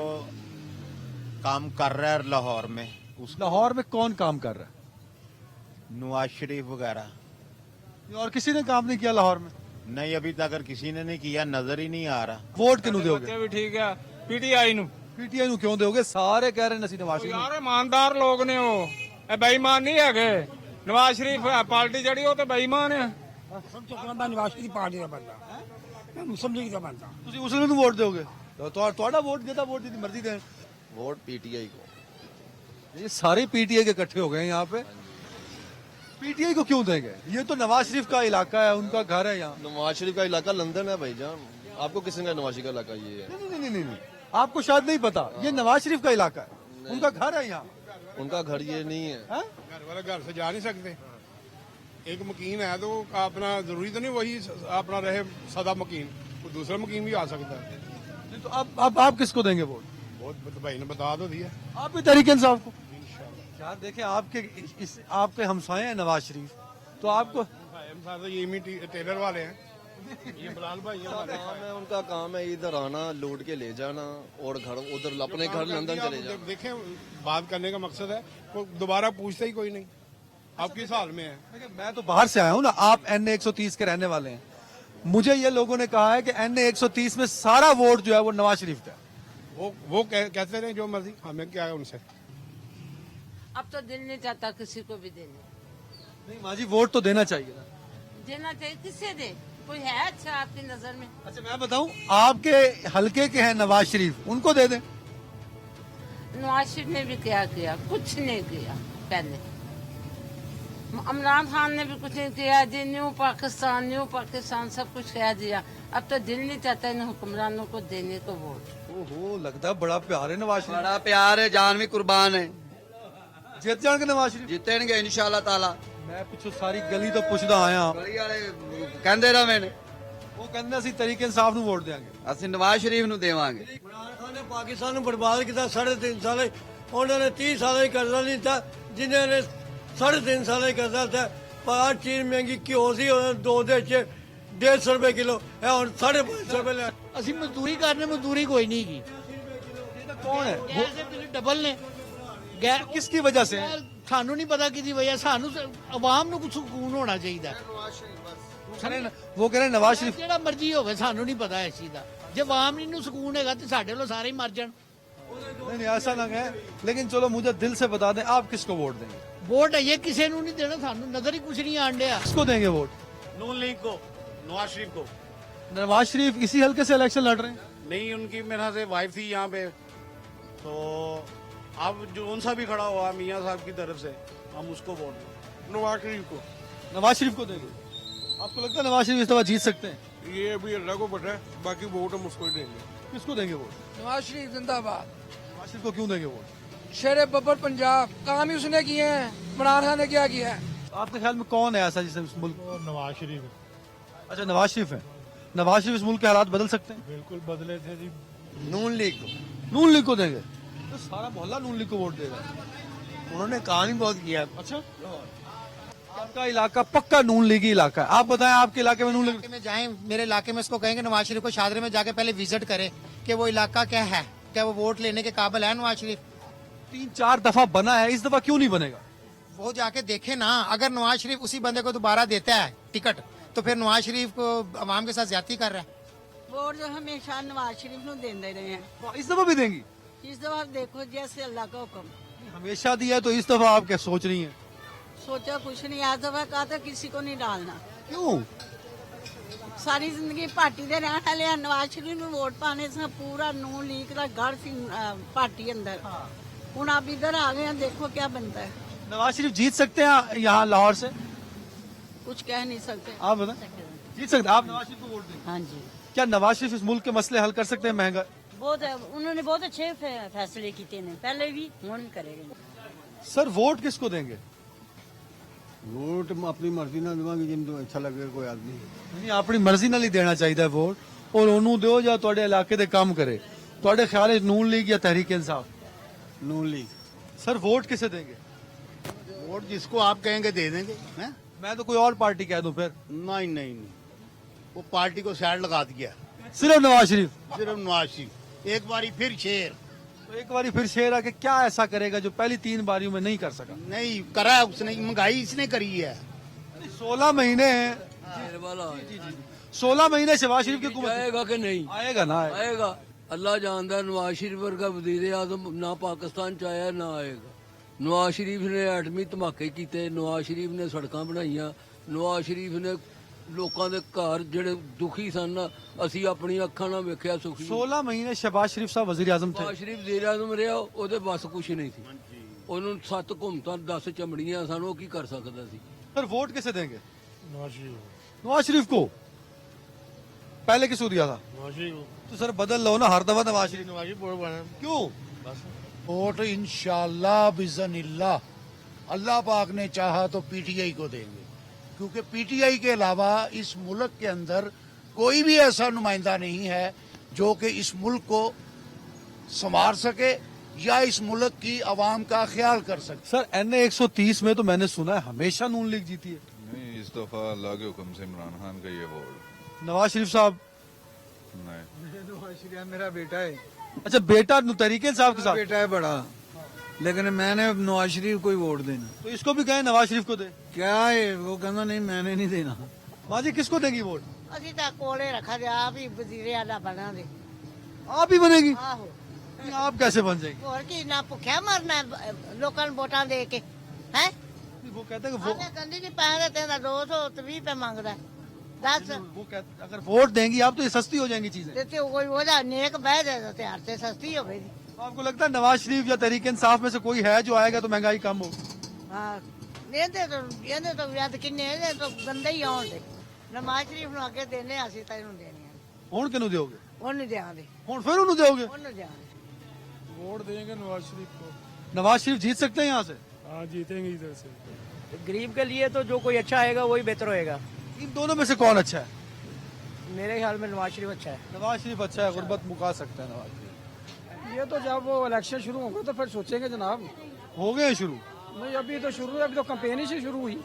काम कर रहा है लाहौर में, उस लाहौर में कौन काम कर रहा नवाज शरीफ वगैरह। है और किसी ने काम नहीं किया लाहौर में? नहीं, अभी तक अगर किसी ने नहीं किया, नजर ही नहीं आ रहा। वोट किनू दोगे? ਵੀ ਠੀਕ ਆ ਪੀਟੀਆਈ ਨੂੰ। पीटीआई ਨੂੰ ਕਿਉਂ ਦੋਗੇ? ਸਾਰੇ ਕਹਿ ਰਹੇ ਨੇ ਅਸੀਂ ਨਵਾਜ਼ ਸ਼ਰੀਫ ਨੂੰ। ਯਾਰ ਇਮਾਨਦਾਰ ਲੋਕ ਨੇ ਉਹ, ਇਹ ਬੇਈਮਾਨ ਨਹੀਂ ਹੈਗੇ। ਨਵਾਜ਼ ਸ਼ਰੀਫ ਪਾਰਟੀ ਜਿਹੜੀ ਉਹ ਤੇ ਬੇਈਮਾਨ ਆ। ਤੁਸੀਂ ਉਸ ਨੂੰ ਵੋਟ ਦਿਓਗੇ? ਤੁਹਾਡਾ ਵੋਟ ਜਿਹਦਾ ਵੋਟ ਦੀ ਮਰਜ਼ੀ ਦੇ। वोट पीटीआई को। ये सारे पीटीआई के इकट्ठे हो गए हैं यहाँ पे। पीटीआई को क्यों देंगे? ये तो नवाज शरीफ का इलाका है, उनका घर है यहाँ। नवाज शरीफ का इलाका लंदन है भाईजान, आपको किसने कहा नवाज शरीफ का इलाका ये है? नहीं, आपको शायद नहीं पता, ये नवाज शरीफ का इलाका है, उनका घर है यहाँ। उनका घर ये नहीं है। घर वाला घर से जा नहीं सकते। एक मकीन है तो अपना जरूरी तो नहीं वही अपना रहे सदा मकीन, कोई दूसरा मकीन भी आ सकता है। तो अब आप किसको देंगे वोट? बहुत भाई ने बता दो दिया। आप भी तहरीक इंसाफ को। यार देखें आपके हमसाए हैं नवाज शरीफ, तो आपको तो ये टेलर वाले हैं, ये बिलाल भाई हमारे। काम है उनका, काम है इधर आना, लूट के ले जाना और घर उधर अपने घर लंदन चले जाना। देखें बात करने का मकसद है, कोई दोबारा पूछता ही कोई नहीं। आप किस हाल में है? देखिए, मैं तो बाहर से आया हूँ ना, आप NA 130 के रहने वाले हैं। मुझे ये लोगों ने कहा है कि NA 130 में सारा वोट जो है वो नवाज शरीफ का है। वो कहते रहे जो मर्जी, हमें क्या है उनसे। अब तो दिल नहीं चाहता किसी को भी देने। नहीं माँ जी, वोट तो देना चाहिए ना। देना चाहिए, किससे दे? कोई है अच्छा आपकी नजर में? अच्छा मैं बताऊं, आपके हलके के हैं नवाज शरीफ, उनको दे दें। नवाज शरीफ ने भी क्या किया? कुछ नहीं किया। पहले इमरान खान ने भी कुछ नहीं किया जी। न्यू पाकिस्तान सब कुछ कह दिया। अब तो दिल नहीं चाहता इन हुक्मरानों को देने को वोट। ओहो, लगता है बड़ा प्यार है नवाज शरीफ। बड़ा प्यार है, जान भी कुर्बान है। ਜਿੱਤ ਜਾਣਗੇ ਨਵਾਜ਼ ਸ਼ਰੀਫ? ਜਿੱਤਣਗੇ ਇਨਸ਼ਾਅੱਲਾ ਤਾਲਾ। ਮੈਂ ਪਿੱਛੋਂ ਸਾਰੀ ਗਲੀ ਤੋਂ ਪੁੱਛਦਾ ਆਇਆ, ਗਲੀ ਵਾਲੇ ਕਹਿੰਦੇ ਰਵੇਂ ਨੇ, ਉਹ ਕਹਿੰਦੇ ਅਸੀਂ ਤਰੀਕੇ ਇਨਸਾਫ ਨੂੰ ਵੋਟ ਦੇਵਾਂਗੇ। ਅਸੀਂ ਨਵਾਜ਼ ਸ਼ਰੀਫ ਨੂੰ ਦੇਵਾਂਗੇ। ਇਮਰਾਨ ਖਾਨ ਨੇ ਪਾਕਿਸਤਾਨ ਨੂੰ ਬਰਬਾਦ ਕੀਤਾ 3.5 ਸਾਲ। ਉਹਨਾਂ ਨੇ 30 ਸਾਲ ਹੀ ਕਰਜ਼ਾ ਨਹੀਂ ਦਿੱਤਾ, ਜਿਨ੍ਹਾਂ ਨੇ 3.5 ਸਾਲ ਹੀ ਕਰਜ਼ਾ ਦਿੱਤਾ। ਪਰ ਚੀਜ਼ ਮਹਿੰਗੀ ਘਿਓ ਸੀ ਉਹਨਾਂ ਦੋ ਦੇ ਚ 150 ਰੁਪਏ ਕਿਲੋ, ਇਹ ਹੁਣ 550 ਰੁਪਏ ਲੈ। ਅਸੀਂ ਮਜ਼ਦੂਰੀ ਕਰਨੇ, ਮਜ਼ਦੂਰੀ ਕੋਈ ਨਹੀਂ ਕੀ। ਕੌਣ ਹੈ ਗੈਸ ਦੇ ਬਿੱਲ ਡਬਲ ਨੇ। ਗੈਰ ਕਿਸकी वजह से? ਸਾਨੂੰ ਨਹੀਂ ਪਤਾ ਕਿਹਦੀ ਵਜ੍ਹਾ, ਸਾਨੂੰ ਆਵਾਮ ਨੂੰ ਕੁਝ ਸਕੂਨ ਹੋਣਾ ਚਾਹੀਦਾ। वो कह रहे हैं नवाज शरीफ। ਜਿਹੜਾ ਮਰਜ਼ੀ ਹੋਵੇ ਸਾਨੂੰ ਨਹੀਂ ਪਤਾ ਇਸ ਚੀਜ਼ ਦਾ। ਜੇ ਆਵਾਮ ਨੂੰ ਸਕੂਨ ਹੈਗਾ ਤੇ ਸਾਡੇ ਵੱਲੋਂ ਸਾਰੇ ਹੀ ਮਰ ਜਾਣ। नहीं नहीं ऐसा ना है, लेकिन चलो मुझे दिल से बता दें आप किसको वोट देंगे? ਵੋਟ ਇਹ ਕਿਸੇ ਨੂੰ ਨਹੀਂ ਦੇਣਾ, ਸਾਨੂੰ ਨਜ਼ਰ ਹੀ ਕੁਝ ਨਹੀਂ ਆਣ ਡਿਆ। किसको देंगे वोट? नून लीग को, नवाज शरीफ को। नवाज शरीफ इसी हल्के से इलेक्शन लड़ रहे हैं। नहीं, उनकी मेरे से वाइफ थी यहाँ पे, तो अब जो उनसा भी खड़ा हुआ मियाँ साहब की तरफ से, हम उसको वोट दें। नवाज शरीफ को। नवाज शरीफ को देंगे? आपको लगता है नवाज शरीफ इस दफा जीत सकते हैं? ये अभी अल्लाह को पता है, बाकी वोट हम उसको ही देंगे। किसको देंगे वोट? नवाज शरीफ जिंदाबाद। नवाज शरीफ को क्यों देंगे वोट? शेर बब्बर पंजाब, काम ही उसने किए हैं, इमरान खान ने क्या किया है? आपके ख्याल में कौन है ऐसा जिसे इस मुल्क? नवाज शरीफ अच्छा नवाज शरीफ है। नवाज शरीफ इस मुल्क के हालात बदल सकते हैं? बिल्कुल बदले थे जी। नून लीग को। नून लीग को देंगे तो सारा मोहल्ला नून लीग को वोट देगा। उन्होंने काम ही बहुत किया। अच्छा, आपका इलाका पक्का नून लीगी इलाका है। आप बताएं आपके इलाके में नून लीग? में जाएं, मेरे इलाके में इसको कहेंगे नवाज शरीफ को शादरे में जाके पहले विजिट करें कि वो इलाका क्या है, क्या वो वोट लेने के काबिल है नवाज शरीफ। 3-4 दफा बना है, इस दफा क्यों नहीं बनेगा? वो जाके देखे ना, अगर नवाज शरीफ उसी बंदे को दोबारा देता है टिकट तो फिर नवाज शरीफ को अवाम के साथ ज्यादती कर रहा है। वोट जो हमेशा नवाज शरीफ ਨੂੰ ਦਿੰਦੇ ਰਹੇ हैं। इस दफा भी देंगी? इस दफा देखो जैसे अल्लाह का हुक्म। हमेशा दिया है तो इस दफा आप क्या सोच रही हैं? सोचा कुछ नहीं, आज दफा कहा तो किसी को नहीं डालना। क्यों? सारी जिंदगी पार्टी दे रहने वाले हैं, नवाज शरीफ ਨੂੰ वोट पाने से पूरा नून लीग का गढ़ सी पार्टी अंदर। हूं आप इधर आ गए हैं, देखो क्या बनता है। नवाज शरीफ जीत सकते हैं यहाँ लाहौर से? कुछ कह नहीं सकते। आप बताएं, जीत सकते हैं? आप नवाज शरीफ को वोट देंगे? हाँ जी, क्या नवाज शरीफ इस मुल्क के मसले हल कर सकते हैं? महंगा बहुत उन्होंने बहुत अच्छे फैसले किए ने, पहले भी हुण भी करेंगे। सर वोट किसको देंगे? वोट अपनी मर्जी ना देवांगे जिनको अच्छा लगे कोई आदमी। नहीं अपनी मर्जी ਨਾਲ ਹੀ ਦੇਣਾ ਚਾਹੀਦਾ ਵੋਟ, ਔਰ ਉਹਨੂੰ ਦਿਓ ਜਾਂ ਤੁਹਾਡੇ ਇਲਾਕੇ ਦੇ ਕੰਮ ਕਰੇ। ਤੁਹਾਡੇ ਖਿਆਲ ਹੈ ਨੂਨ ਲੀਗ या तहरीक इंसाफ? नून लीग। सर वोट किसे देंगे? वोट जिसको आप कहेंगे दे देंगे। हैं? मैं तो कोई और पार्टी कह दूं फिर। नहीं नहीं नहीं, वो पार्टी को साइड लगा दिया। सिर्फ नवाज शरीफ? सिर्फ नवाज शरीफ। एक बारी फिर शेर। तो एक बारी फिर शेर आके क्या ऐसा करेगा जो पहली 3 बारियों में नहीं कर सका? नहीं करा उसने, महंगाई इसने करी है। 16 महीने हैं, शेर वाला 16 महीने शहबाज शरीफ की हुकूमत आएगा कि नहीं आएगा ना आएगा। आएगा। अल्लाह जानता है नवाज शरीफ वर्गा वजीर आजम ना पाकिस्तान च आया ना आएगा। नवाज शरीफ ने एटमी धमाके कीते, नवाज शरीफ ने सड़कां बनाईयां, नवाज शरीफ ने लोकां दे घर ਜਿਹੜੇ ਦੁਖੀ ਸਨ ਅਸੀਂ ਆਪਣੀ ਅੱਖਾਂ ਨਾਲ ਵੇਖਿਆ ਸੁਖੀ। 16 महीने शहबाज शरीफ साहब वजीर आजम थे। ਨਵਾਜ਼ ਸ਼ਰੀਫ ਵਜ਼ੀਰ ਆਜ਼ਮ ਰਿਹਾ, ਉਹਦੇ ਬਸ ਕੁਛ ਨਹੀਂ ਸੀ। ਉਹਨੂੰ 7 ਘੁੰਮਤਾਂ 10 ਚਮੜੀਆਂ ਸਨ, ਉਹ ਕੀ ਕਰ ਸਕਦਾ ਸੀ? सर वोट किसे देंगे? नवाज शरीफ। नवाज शरीफ को पहले किसको दिया था? नवाज शरीफ। तो सर बदल लो ना, हर दफा नवाज शरीफ। नवाज शरीफ वोट बना। क्यों? वोट इंशाअल्लाह बिज़निल्लाह अल्लाह पाक ने चाहा तो पीटीआई को देंगे, क्योंकि पीटीआई के अलावा इस मुल्क के अंदर कोई भी ऐसा नुमाइंदा नहीं है जो कि इस मुल्क को संवार सके या इस मुल्क की आवाम का ख्याल कर सके। सर NA 130 में तो मैंने सुना है हमेशा नून लीग जीती है। नहीं, इस दफा अल्लाह के हुक्म से इमरान खान का ये वोट। नवाज शरीफ साहब? नहीं, नवाज शरीफ मेरा बेटा है। अच्छा बेटा तरीके साहब के साथ? बेटा है बड़ा, लेकिन मैंने नवाज शरीफ को ही वोट देना। तो इसको भी कहें नवाज शरीफ को दे? क्या है वो कहना नहीं मैंने नहीं देना। माँ जी किसको देंगी वोट? ਅਸੀਂ ਤਾਂ ਕੋਲੇ ਰੱਖਾ ਦੇ ਆਪ ਹੀ ਵਜ਼ੀਰੇ ਆਲਾ ਬਣਾ ਦੇ। आप ही बनेगी? ਆਹੋ, नहीं, आप कैसे बन जाएंगी? ਹੋਰ ਕੀ ਨਾ ਭੁੱਖਿਆ ਮਰਨਾ ਲੋਕਾਂ ਨੂੰ ਵੋਟਾਂ ਦੇ ਕੇ ਹੈ। वो कहते हैं कि ਆਨੇ ਕੰਦੀ ਨਹੀਂ ਪੈਸੇ ਤੇ 220 ਰੁਪਏ ਮੰਗਦਾ। ਦੱਸ वो कहते अगर वोट देंगी आप तो ये सस्ती हो जाएंगी चीजें। ਤੇ ਕੋਈ ਉਹਦਾ ਨੇਕ ਬਹਿ ਜਾਏ ਤੇ ਹਰ ਤੇ ਸਸਤੀ ਹੋਵੇਗੀ। आपको लगता है नवाज शरीफ या तहरीक इंसाफ में से कोई है जो आएगा तो महंगाई कम हो? ਹਾਂ ਇਹਦੇ ਤੋਂ ਯਾਦ ਕਿੰਨੇ ਇਹਦੇ ਤੋਂ ਗੰਦੇ ਹੀ ਆਉਣ ਦੇ। ਨਵਾਜ਼ ਸ਼ਰੀਫ ਨੂੰ ਅੱਗੇ ਦੇਣੇ ਅਸੀਂ ਤਾਂ ਇਹਨੂੰ ਦੇਣੇ ਆ। ਹੁਣ ਕਿਹਨੂੰ ਦਿਓਗੇ? ਉਹਨੂੰ ਦਿਆਂਗੇ। ਹੁਣ फिर ਉਹਨੂੰ ਦਿਓਗੇ? ਉਹਨੂੰ ਦਿਆਂਗੇ। वोट देंगे नवाज शरीफ को। नवाज शरीफ जीत सकते हैं यहाँ से? हाँ जीतेंगे इधर से। गरीब के लिए तो जो कोई अच्छा आएगा वही बेहतर होएगा। इन दोनों में से कौन अच्छा है? मेरे ख्याल में नवाज शरीफ अच्छा है। नवाज शरीफ अच्छा है, गुर्बत मुका सकते हैं नवाज शरीफ। ये तो जब वो इलेक्शन शुरू होंगे तो फिर सोचेंगे जनाब। हो गए शुरू? नहीं अभी तो शुरू है, अभी तो कैंपेन ही से शुरू हुई।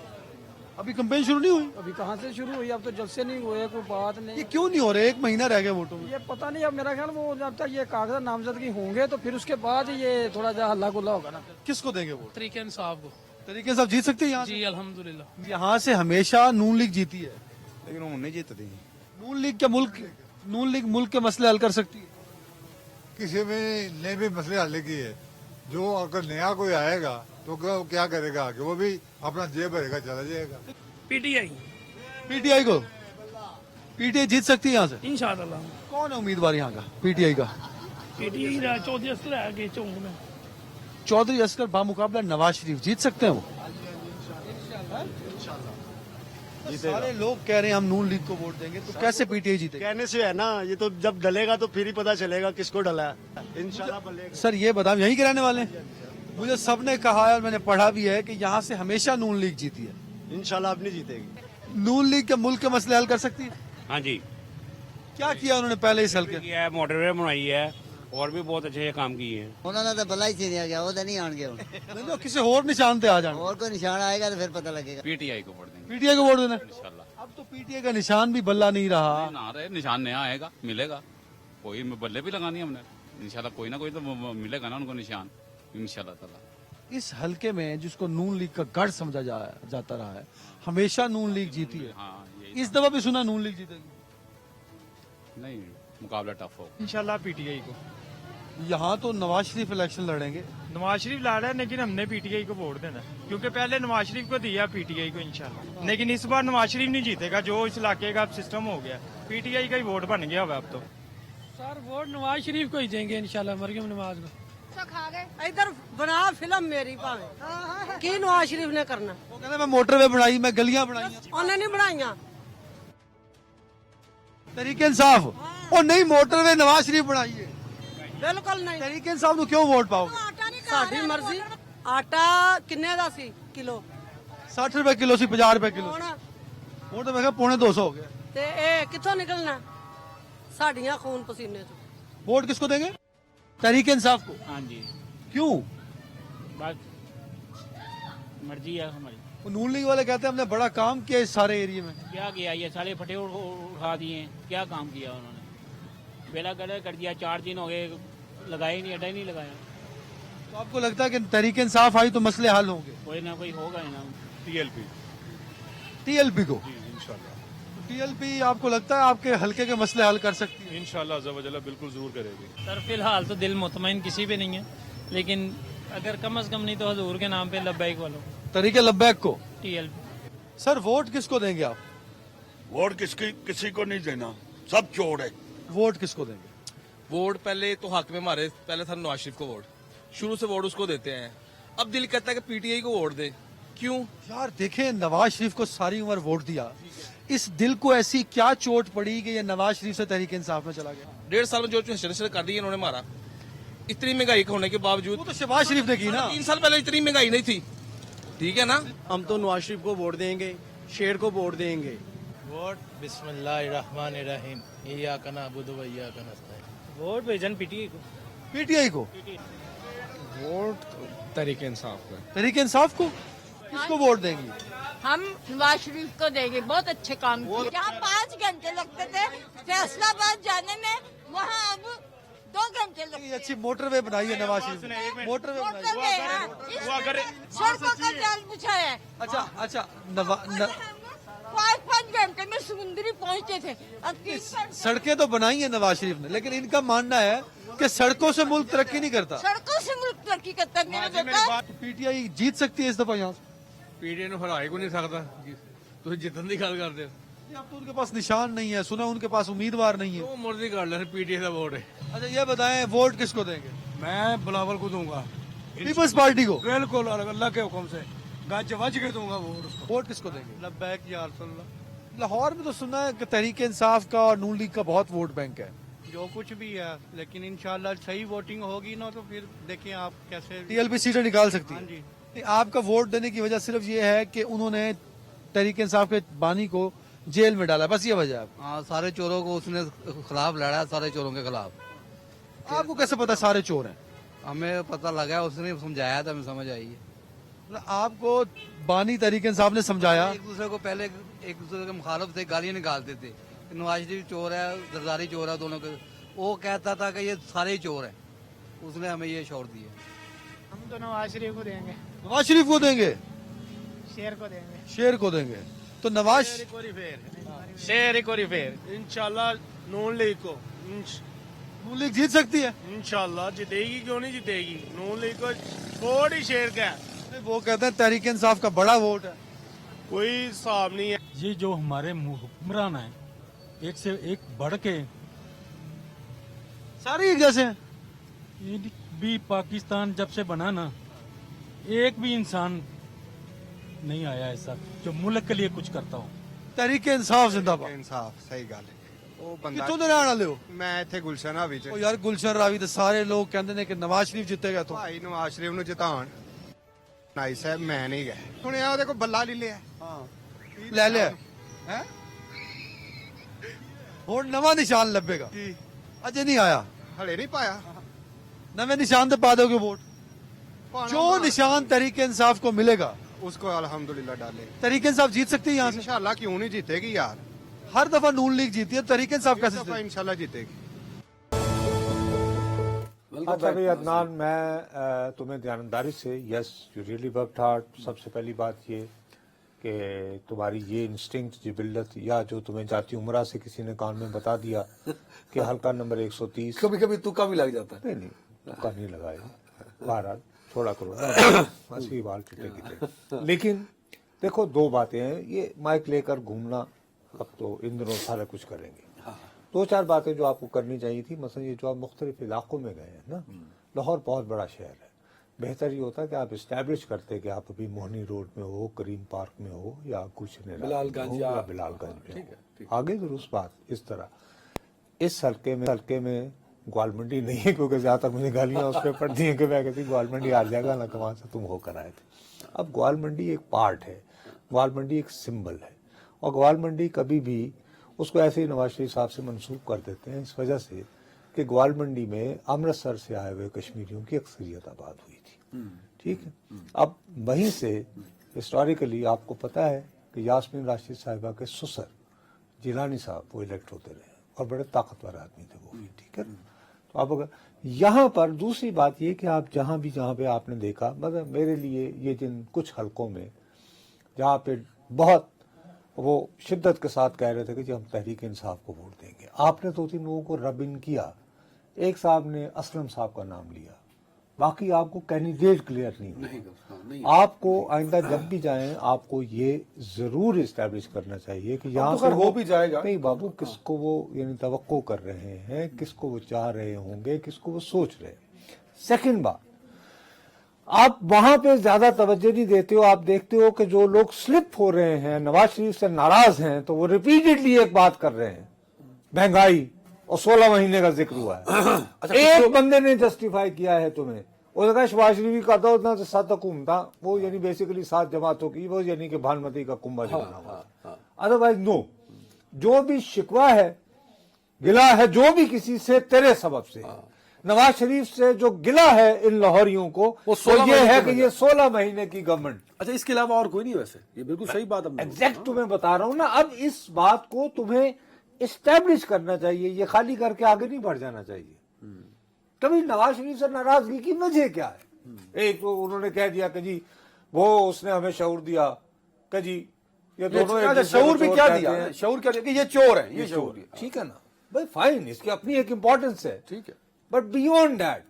अभी कैंपेन शुरू नहीं हुई? अभी कहाँ से शुरू हुई, अब तो जब से नहीं हुए, कोई बात ये नहीं। क्यों नहीं हो रहे? 1 महीना रह गया वोटों में। ये पता नहीं, अब मेरा ख्याल वो जब तक ये कागजात नामजदगी होंगे तो फिर उसके बाद ये थोड़ा सा हल्ला गुल्ला होगा ना। किसको देंगे वोट? तरीके इंसाफ को। तरीके से आप जीत सकते हैं यहाँ जी अल्हम्दुलिल्लाह। से? यहाँ से हमेशा नून लीग जीती है, लेकिन वो नहीं जीतती। नून लीग मुल्क के मसले हल कर सकती है। किसी में नए भी मसले हल किए, जो अगर नया कोई आएगा तो क्या करेगा आगे, वो भी अपना जेब भरेगा चला जाएगा। पीटीआई को? पीटीआई जीत सकती है यहाँ से इंशाअल्लाह। कौन है उम्मीदवार यहाँ का पीटीआई का? पीटीआई चौधरी असगर आगे चौंक में। चौधरी असगर बामुकाबला नवाज शरीफ जीत सकते हैं वो? सारे लोग कह रहे हैं हम नून लीग को वोट देंगे, तो कैसे पीटीआई जीतेगी? कहने से है ना, ये तो जब डलेगा तो फिर ही पता चलेगा किसको डला है। इंशाल्लाह डलेगा। सर ये बताओ, यहीं के रहने वाले हैं? मुझे सबने कहा है और मैंने पढ़ा भी है कि यहाँ से हमेशा नून लीग जीती है। इंशाल्लाह अब नहीं जीतेगी। नून लीग के मुल्क के मसले हल कर सकती है? हाँ जी क्या किया उन्होंने पहले इस हल्के? किया है, मोटरवे बनाई है और भी बहुत अच्छे काम किए हैं। उन्होंने तो भला ही छीनिया गया, वो तो नहीं आएंगे। नहीं, किसी और निशान पे आ जाना। और कोई निशान आएगा तो फिर पता लगेगा। पीटीआई को वोट देंगे पीटीआई को वोट देना? इंशाल्लाह। अब तो पीटीआई का निशान भी बल्ला नहीं रहा। ना रहे निशान नया आएगा, मिलेगा। कोई बल्ले भी लगानी है हमने, इंशाल्लाह कोई ना कोई तो मिलेगा ना उनको निशान, इंशाल्लाह ताला। इस हल्के में जिसको नून लीग का गढ़ समझा जाता रहा है, हमेशा नून लीग जीती है। हाँ यही। इस दफा भी सुना नून लीग जीतेगी? नहीं मुकाबला टफ होगा। इंशाल्लाह पीटीआई को। यहाँ तो नवाज शरीफ इलेक्शन लड़ेंगे। नवाज शरीफ ला रहा है, लेकिन हमने पीटीआई को वोट देना है, क्योंकि पहले नवाज शरीफ को दिया, पीटीआई को इंशाल्लाह। लेकिन इस बार नवाज शरीफ नहीं जीतेगा, जो इस इलाके का सिस्टम हो गया, पीटीआई का ही वोट बन गया हुआ अब तो। सर वोट नवाज शरीफ को ही देंगे इंशाल्लाह, मरियम नवाज को। इधर बना फिल्म मेरी भावे की नवाज शरीफ ने करना, वो कहते मैं मोटरवे बनाई, मैं गलियां बनाई। उन्हें नहीं बनाइया। तरीके इंसाफ और नहीं, मोटरवे नवाज शरीफ बनाई है। बिल्कुल नहीं। तरीके इंसाफ ਨੂੰ ਕਿਉਂ ਵੋਟ ਪਾਓਗੇ? ਸਾਡੀ ਮਰਜ਼ੀ। ਆਟਾ ਕਿੰਨੇ ਦਾ ਸੀ ਕਿਲੋ? 60 ਰੁਪਏ ਕਿਲੋ ਸੀ, 50 ਰੁਪਏ ਕਿਲੋ। ਹੁਣ ਹੁਣ ਤਾਂ ਮੈਂ ਕਿਹਾ पौने 200 हो गया। ਤੇ ਇਹ ਕਿੱਥੋਂ ਨਿਕਲਣਾ? ਸਾਡੀਆਂ ਖੂਨ ਪਸੀਨੇ ਤੋਂ। वोट किसको देंगे? तरीके इंसाफ को। हाँ जी क्यों? बस मर्जी है हमारी। वो नून लीग वाले कहते हैं हमने बड़ा काम किया इस सारे एरिया में। क्या किया, ये साले फटे उठा दिए हैं, क्या काम किया उन्होंने? बेला गड़ा कर दिया, 4 दिन हो गए लगाए ही नहीं, अड्डा ही नहीं लगाया। तो आपको लगता है कि तरीके इंसाफ आई तो मसले हल होंगे? कोई ना कोई होगा ही ना। टीएलपी को? टीएलपी आपको लगता है आपके हल्के के मसले हल कर सकती है? इंशाल्लाह ज़वजल्ला बिल्कुल जरूर करेगी। सर फिलहाल तो दिल मुतमईन किसी पे नहीं है, लेकिन अगर कम से कम नहीं तो हजूर के नाम पे लब्बैक वालों तरीके लब्बैक को। टीएलपी। सर वोट किसको देंगे आप? वोट किसी को नहीं देना, सब चोर है। वोट किसको देंगे? वोट पहले तो हक में हमारे पहले था नवाज शरीफ को वोट, शुरू से वोट उसको देते हैं। अब दिल कहता है कि पीटीआई को वोट दे। क्यों? यार देखें, नवाज शरीफ को सारी उम्र वोट दिया, इस दिल को ऐसी क्या चोट पड़ी कि ये नवाज शरीफ से तहरीक इंसाफ में चला गया? 1.5 साल में जो चीजें कर दी इन्होंने मारा, इतनी महंगाई होने के बावजूद। वो तो शहबाज शरीफ ने की ना। 3 साल पहले इतनी महंगाई नहीं थी, ठीक है ना। हम तो नवाज शरीफ को वोट देंगे, शेर को वोट देंगे। वोट बिस्मिल्लाहिर्रहमानिर्रहीम, इय्याका नअबुदु व इय्याका नस्तईन। वोट भेजन पीटीआई को। पीटीआई को? वोट तरीके इंसाफ को। तरीके इंसाफ को? किसको वोट देंगी? हम नवाज शरीफ को देंगे, बहुत अच्छे काम किए। जहाँ 5 घंटे लगते थे फैसलाबाद जाने में, वहाँ अब 2 घंटे लगते ये अच्छी मोटरवे बनाई है नवाज शरीफ ने। मोटरवे बनाई है। सड़कों का जाल बिछाया है। अच्छा 5 घंटे में समुद्री पहुँचते थे, अब 3 घंटे। सड़कें तो बनाई है नवाज शरीफ ने, लेकिन इनका मानना है कि सड़कों से मुल्क तरक्की नहीं करता। सड़कों से मुल्क तरक्की करता है मेरा बेटा। पीटीआई जीत सकती है इस दफा यहाँ से? पीटीआई ने हराए को नहीं सकता, तो जितन की गल करते अब तो उनके पास निशान नहीं है, सुना उनके पास उम्मीदवार नहीं है। वो मर्जी कर ले, पीटीआई का वोट है। अच्छा ये बताएं, वोट किसको देंगे? मैं बिलावल को दूंगा। पीपल्स पार्टी को? बिल्कुल अल्लाह के हुक्म से गज वज के दूंगा वोट उसको। वोट किसको देंगे? लब्बैक या रसूलल्लाह। लाहौर में तो सुना है कि तहरीक इंसाफ का और नून लीग का बहुत वोट बैंक है। जो कुछ भी है, लेकिन इंशाल्लाह सही वोटिंग होगी ना, तो फिर देखिए आप कैसे। टीएलपी सीटें निकाल सकती हाँ है। जी, آپ کا ووٹ دینے کی وجہ صرف یہ ہے کہ انہوں نے تحریک انصاف کے بانی کو جیل میں ڈالا, بس یہ وجہ ہے؟ ہاں, سارے چوروں کو اس نے خلاف لڑا, سارے چوروں کے خلاف. آپ کو کیسے پتا سارے چور ہیں؟ ہمیں پتہ لگا, اس نے سمجھایا تھا, ہمیں سمجھ آئی ہے. آپ کو بانی تحریک انصاف نے سمجھایا؟ ایک دوسرے کو پہلے ایک دوسرے کے مخالف تھے, گالیاں نکالتے تھے, نواز شریف چور ہے, زرداری چور ہے, دونوں کے. وہ کہتا تھا کہ یہ سارے چور ہیں, اس نے ہمیں یہ شور دیا. ہم تو نواز شریف کو دیں گے. نواز شریف کو دیں گے, شیر کو دیں گے. شیر کو دیں گے. تو نواز شیر کو ریفیر انشاءاللہ نون لیگ کو نون لیگ جیت سکتی ہے انشاءاللہ جیتے گی, کیوں نہیں جیتے گی. نون لیگ کو ووٹ ہی شیر کا ہے. وہ کہتے ہیں تحریک انصاف کا بڑا ووٹ ہے. کوئی حساب نہیں ہے. یہ جو ہمارے حکمران ہیں ایک سے ایک بڑھ کے سارے ایک جیسے ہیں. یہ بھی پاکستان جب سے بنا نا, ایک بھی انسان نہیں آیا ایسا جو ملک کے لیے کچھ کرتا ہو. تحریک انصاف زندہ باد. انصاف صحیح گل ہے. وہ بندہ کتوں دے رہن والے ہو؟ میں ایتھے گلشن راوی چ. او یار گلشن راوی تے سارے لوگ کہندے نے کہ نواز شریف جیتے گا. تو بھائی نواز شریف نو جتان نائی صاحب میں نہیں گئے. سنیا وہ کو بلا لے لیا. ہاں لے لیا ہوں نواں نشان لبے گا. اجے نہیں آیا, ہلے نہیں پایا. نویں نشان تے پا دو گے ووٹ. جو نشان تحریک انصاف کو ملے گا اس کو الحمدللہ ڈالے. تحریک انصاف جیت سکتی ہے یہاں سے. انشاءاللہ کیوں نہیں جیتے گی یار. ہر دفعہ نون لیگ جیتی ہے, تحریک انصاف کیسے جیتے؟ انشاءاللہ جیتے گی. اچھا بھائی عدنان, میں تمہیں دیانتداری سے yes you really worked hard. سب سے پہلی بات یہ کہ تمہاری یہ انسٹنکٹ جبلت یا جو تمہیں جاتی عمرہ سے کسی نے کان میں بتا دیا کہ حلقہ نمبر 130 کبھی کبھی تکا بھی لگ جاتا ہے. نہیں تکا نہیں لگایا, بہرحال چھوڑا کرو بس یہ بال چٹے کٹے. لیکن دیکھو دو باتیں ہیں, یہ مائک لے کر گھومنا اب تو ان دنوں سارا کچھ کریں گے. دو چار باتیں جو آپ کو کرنی چاہیے تھی, مثلا یہ جو آپ مختلف علاقوں میں گئے ہیں نا, لاہور بہت بڑا شہر ہے. بہتر یہ ہوتا کہ آپ اسٹیبلش کرتے کہ آپ ابھی موہنی روڈ میں ہو, کریم پارک میں ہو, یا گلشن بلال گنج یا بلال گنج میں ہو. آگے درست بات. اس طرح اس حلقے میں گوال منڈی نہیں ہے, کیونکہ زیادہ تر مجھے گالیاں اس پہ پڑتی ہیں کہ میں کہتی گوال منڈی آ جائے گا نا, کہاں سے تم ہو کر آئے تھے. اب گوال منڈی ایک پارٹ ہے, گوال منڈی ایک سمبل ہے, اور گوال منڈی کبھی بھی اس کو ایسے ہی نواز شریف صاحب سے منسوب کر دیتے ہیں اس وجہ سے کہ گوال منڈی میں امرتسر سے آئے ہوئے کشمیریوں کی اکثریت آباد ہوئی تھی. ٹھیک ہے, اب وہیں سے ہسٹوریکلی آپ کو پتا ہے کہ یاسمین راشد صاحبہ کے سسر جیلانی صاحب وہ الیکٹ ہوتے رہے, اور بڑے طاقتور آدمی تھے وہ بھی. ٹھیک ہے, تو اب اگر یہاں پر دوسری بات یہ کہ آپ جہاں پہ آپ نے دیکھا, مگر میرے لیے یہ جن کچھ حلقوں میں جہاں پہ بہت وہ شدت کے ساتھ کہہ رہے تھے کہ جی ہم تحریک انصاف کو ووٹ دیں گے, آپ نے دو تین لوگوں کو رب ان کیا. ایک صاحب نے اسلم صاحب کا نام لیا, باقی آپ کو کینڈیڈیٹ کلیئر نہیں. آپ کو آئندہ جب بھی جائیں آپ کو یہ ضرور اسٹیبلش کرنا چاہیے کہ یہاں سے ہو بھی جائے گا. نہیں بابو, کس کو وہ یعنی توقع کر رہے ہیں, کس کو وہ چاہ رہے ہوں گے, کس کو وہ سوچ رہے ہیں. سیکنڈ بات, آپ وہاں پہ زیادہ توجہ نہیں دیتے ہو. آپ دیکھتے ہو کہ جو لوگ سلپ ہو رہے ہیں, نواز شریف سے ناراض ہیں, تو وہ ریپیٹڈلی ایک بات کر رہے ہیں, مہنگائی, اور 16 مہینے کا ذکر ہوا ہے. ایک بندے نے جسٹیفائی کیا ہے تمہیں, وہ کہا شباز شریف کا تو اتنا 7 حکومتاں, وہ یعنی بیسیکلی 7 جماعتوں کی, وہ یعنی کہ بھانمتی کا کنبہ جو بنا ہوا. ادروائز نو, جو بھی شکوہ ہے, گلا ہے جو بھی کسی سے تیرے سبب سے, نواز شریف سے جو گلا ہے ان لاہوریوں کو وہ یہ ہے کہ یہ 16 مہینے کی گورنمنٹ. اچھا, اس کے علاوہ اور کوئی نہیں ویسے؟ یہ بالکل صحیح بات ہے. ایگزیکٹ تمہیں بتا رہا ہوں نا. اب اس بات کو تمہیں اسٹیبلش کرنا چاہیے, یہ خالی کر کے آگے نہیں بڑھ جانا چاہیے. کبھی نواز شریف سے ناراضگی کی وجہ کیا ہے؟ ایک تو انہوں نے کہہ دیا کہ جی وہ اس نے ہمیں شعور دیا کہ جی یہ دونوں شعور بھی کیا دیا, شعور کیا دیا کہ یہ چور ہے, یہ شعور. ٹھیک ہے نا بھائی, فائن, اس کی اپنی ایک امپورٹنس ہے. ٹھیک ہے, بٹ بیونڈ دیٹ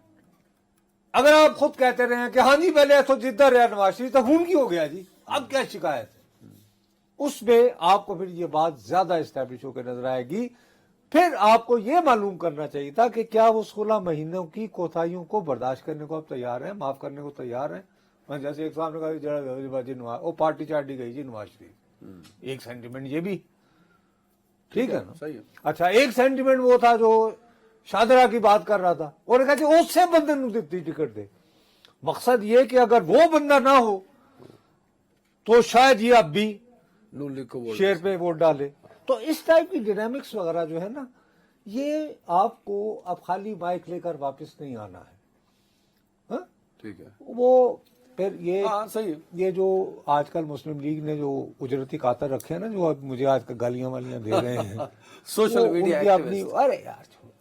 اگر آپ خود کہتے رہے ہیں کہ ہاں جی پہلے تو جدھر رہا نواز شریف, تو خون کی ہو گیا جی, اب کیا شکایت ہے, اس میں آپ کو پھر یہ بات زیادہ اسٹیبلش ہو کے نظر آئے گی. پھر آپ کو یہ معلوم کرنا چاہیے تھا کہ کیا وہ 16 مہینوں کی کوتاہیوں کو برداشت کرنے کو آپ تیار ہیں, معاف کرنے کو تیار ہیں. جیسے ایک صاحب نے کہا جڑا وہ پارٹی چاٹی گئی جی نواز شریف, ایک سینٹیمنٹ یہ بھی ٹھیک ہے نا. صحیح ہے. اچھا, ایک سینٹیمنٹ وہ تھا جو شادرہ کی بات کر رہا تھا, اور کہا کہ اس سے بندے نو دتی ٹکٹ دے, मकसद ये कि अगर वो बंदा ना हो तो शायद ये अब भी नून लीग को वोट शेर पे वोट डाले। तो इस टाइप की डायनामिक्स वगैरह जो है ना, ये आपको अब खाली माइक लेकर वापस नहीं आना है। हाँ? ठीक है, वो फिर ये सही है। ये जो आजकल मुस्लिम लीग ने जो उजरती कातर रखे हैं ना, जो अब मुझे आजकल गालियां वालियां दे रहे हैं सोशल मीडिया उनकी अपनी, अरे यार छोड़ो।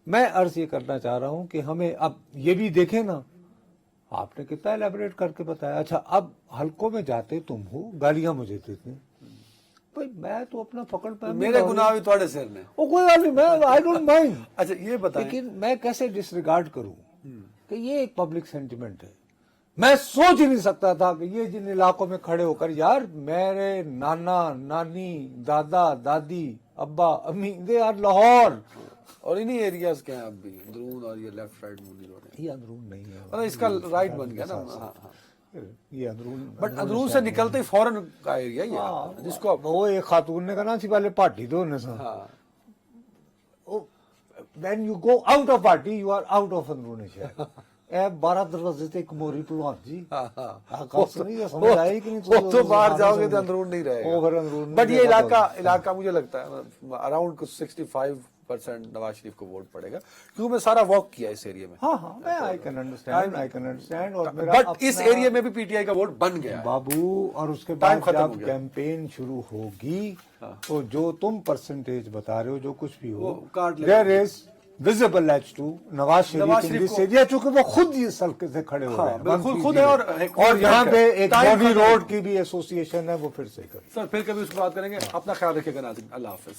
मैं अर्ज ये करना चाह रहा हूं कि हमें अब ये भी देखें ना, आपने कितना एलेबोरेट करके बताया। अच्छा, अब हलकों में जाते तुम हो, गालियां मुझे देते हैं, भाई मैं तो अपना पकड़ पाया, मेरे गुनाह भी थोड़े सिर में, वो कोई बात नहीं, मैं आई डोंट माइंड। अच्छा ये बताएं, लेकिन मैं कैसे डिसरिगार्ड करूं कि ये एक पब्लिक सेंटिमेंट है। मैं सोच ही नहीं सकता था कि ये जिन इलाकों में खड़े होकर, यार मेरे नाना नानी दादा दादी अब्बा अम्मी दे आर लाहौर, और इन्हीं एरियाज के हैं अब भी, अंदरून और ये लेफ्ट राइट मुनी रोड है। ये अंदरून नहीं है, मतलब इसका राइट बन गया ना। हाँ, ये अंदरून, बट अंदरून से निकलते ही फौरन का एरिया ये, जिसको वो एक खातून ने कहा थी पहले पार्टी दो ने सा, हाँ, when you go out of party you are out of अंदरून शहर। 12 दरवाजे थे, एक मोरी पलवान जी, समझ आए कि नहीं? तो बाहर जाओगे तो अंदरून नहीं रहेगा। बट ये इलाका मुझे लगता है अराउंड 65% नवाज शरीफ को वोट पड़ेगा, क्योंकि मैं सारा वॉक किया इस एरिया में। हाँ, मैं आई कैन अंडरस्टैंड। और बट इस एरिया में भी पीटीआई का वोट बन गया बाबू। और उसके बाद जब कैंपेन शुरू होगी तो जो तुम परसेंटेज बता रहे हो, जो कुछ भी हो, there is visible edge to Nawaz Sharif in this area, चूंकि वो खुद इस हल्के से खड़े हो रहे हैं, बिल्कुल खुद है। और यहाँ पे एक बॉडी रोड की भी एसोसिएशन है, वो फिर से करें। सर फिर कभी उसको बात करेंगे। अपना ख्याल रखिएगा नाज़रीन, अल्लाह हाफिज।